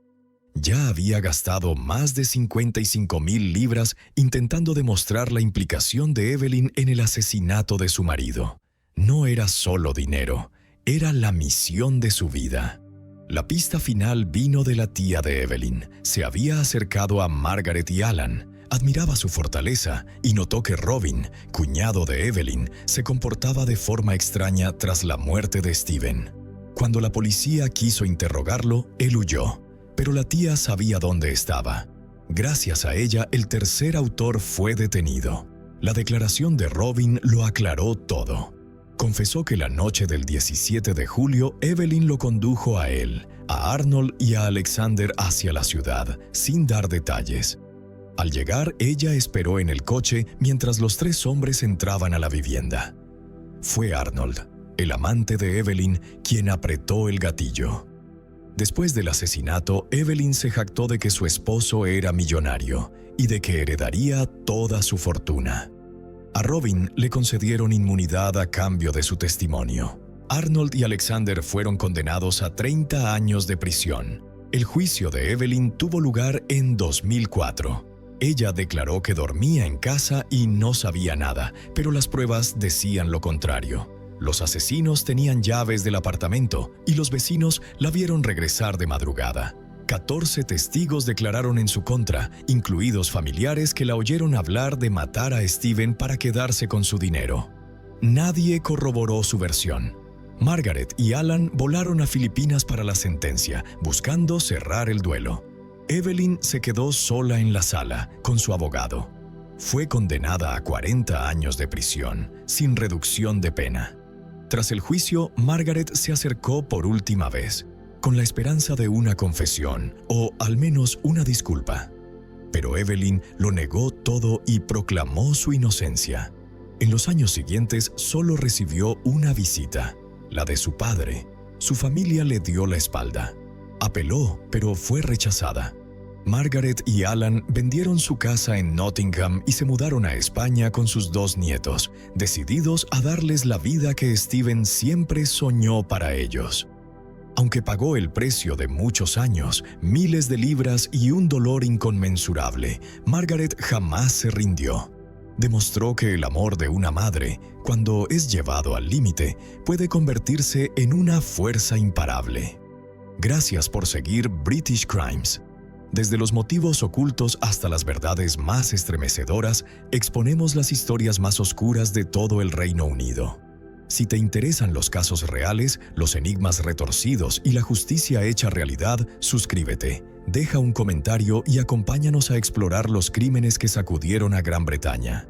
Ya había gastado más de 55,000 libras intentando demostrar la implicación de Evelyn en el asesinato de su marido. No era solo dinero, era la misión de su vida. La pista final vino de la tía de Evelyn. Se había acercado a Margaret y Alan, admiraba su fortaleza y notó que Robin, cuñado de Evelyn, se comportaba de forma extraña tras la muerte de Steven. Cuando la policía quiso interrogarlo, él huyó. Pero la tía sabía dónde estaba. Gracias a ella, el tercer autor fue detenido. La declaración de Robin lo aclaró todo. Confesó que la noche del 17 de julio, Evelyn lo condujo a él, a Arnold y a Alexander hacia la ciudad, sin dar detalles. Al llegar, ella esperó en el coche mientras los 3 hombres entraban a la vivienda. Fue Arnold, el amante de Evelyn, quien apretó el gatillo. Después del asesinato, Evelyn se jactó de que su esposo era millonario y de que heredaría toda su fortuna. A Robin le concedieron inmunidad a cambio de su testimonio. Arnold y Alexander fueron condenados a 30 años de prisión. El juicio de Evelyn tuvo lugar en 2004. Ella declaró que dormía en casa y no sabía nada, pero las pruebas decían lo contrario. Los asesinos tenían llaves del apartamento y los vecinos la vieron regresar de madrugada. 14 testigos declararon en su contra, incluidos familiares que la oyeron hablar de matar a Steven para quedarse con su dinero. Nadie corroboró su versión. Margaret y Alan volaron a Filipinas para la sentencia, buscando cerrar el duelo. Evelyn se quedó sola en la sala, con su abogado. fue condenada a 40 años de prisión, sin reducción de pena. Tras el juicio, Margaret se acercó por última vez, con la esperanza de una confesión o al menos una disculpa. Pero Evelyn lo negó todo y proclamó su inocencia. En los años siguientes solo recibió una visita, la de su padre. Su familia le dio la espalda. Apeló, pero fue rechazada. Margaret y Alan vendieron su casa en Nottingham y se mudaron a España con sus 2 nietos, decididos a darles la vida que Stephen siempre soñó para ellos. Aunque pagó el precio de muchos años, miles de libras y un dolor inconmensurable, Margaret jamás se rindió. Demostró que el amor de una madre, cuando es llevado al límite, puede convertirse en una fuerza imparable. Gracias por seguir British Crimes. Desde los motivos ocultos hasta las verdades más estremecedoras, exponemos las historias más oscuras de todo el Reino Unido. Si te interesan los casos reales, los enigmas retorcidos y la justicia hecha realidad, suscríbete, deja un comentario y acompáñanos a explorar los crímenes que sacudieron a Gran Bretaña.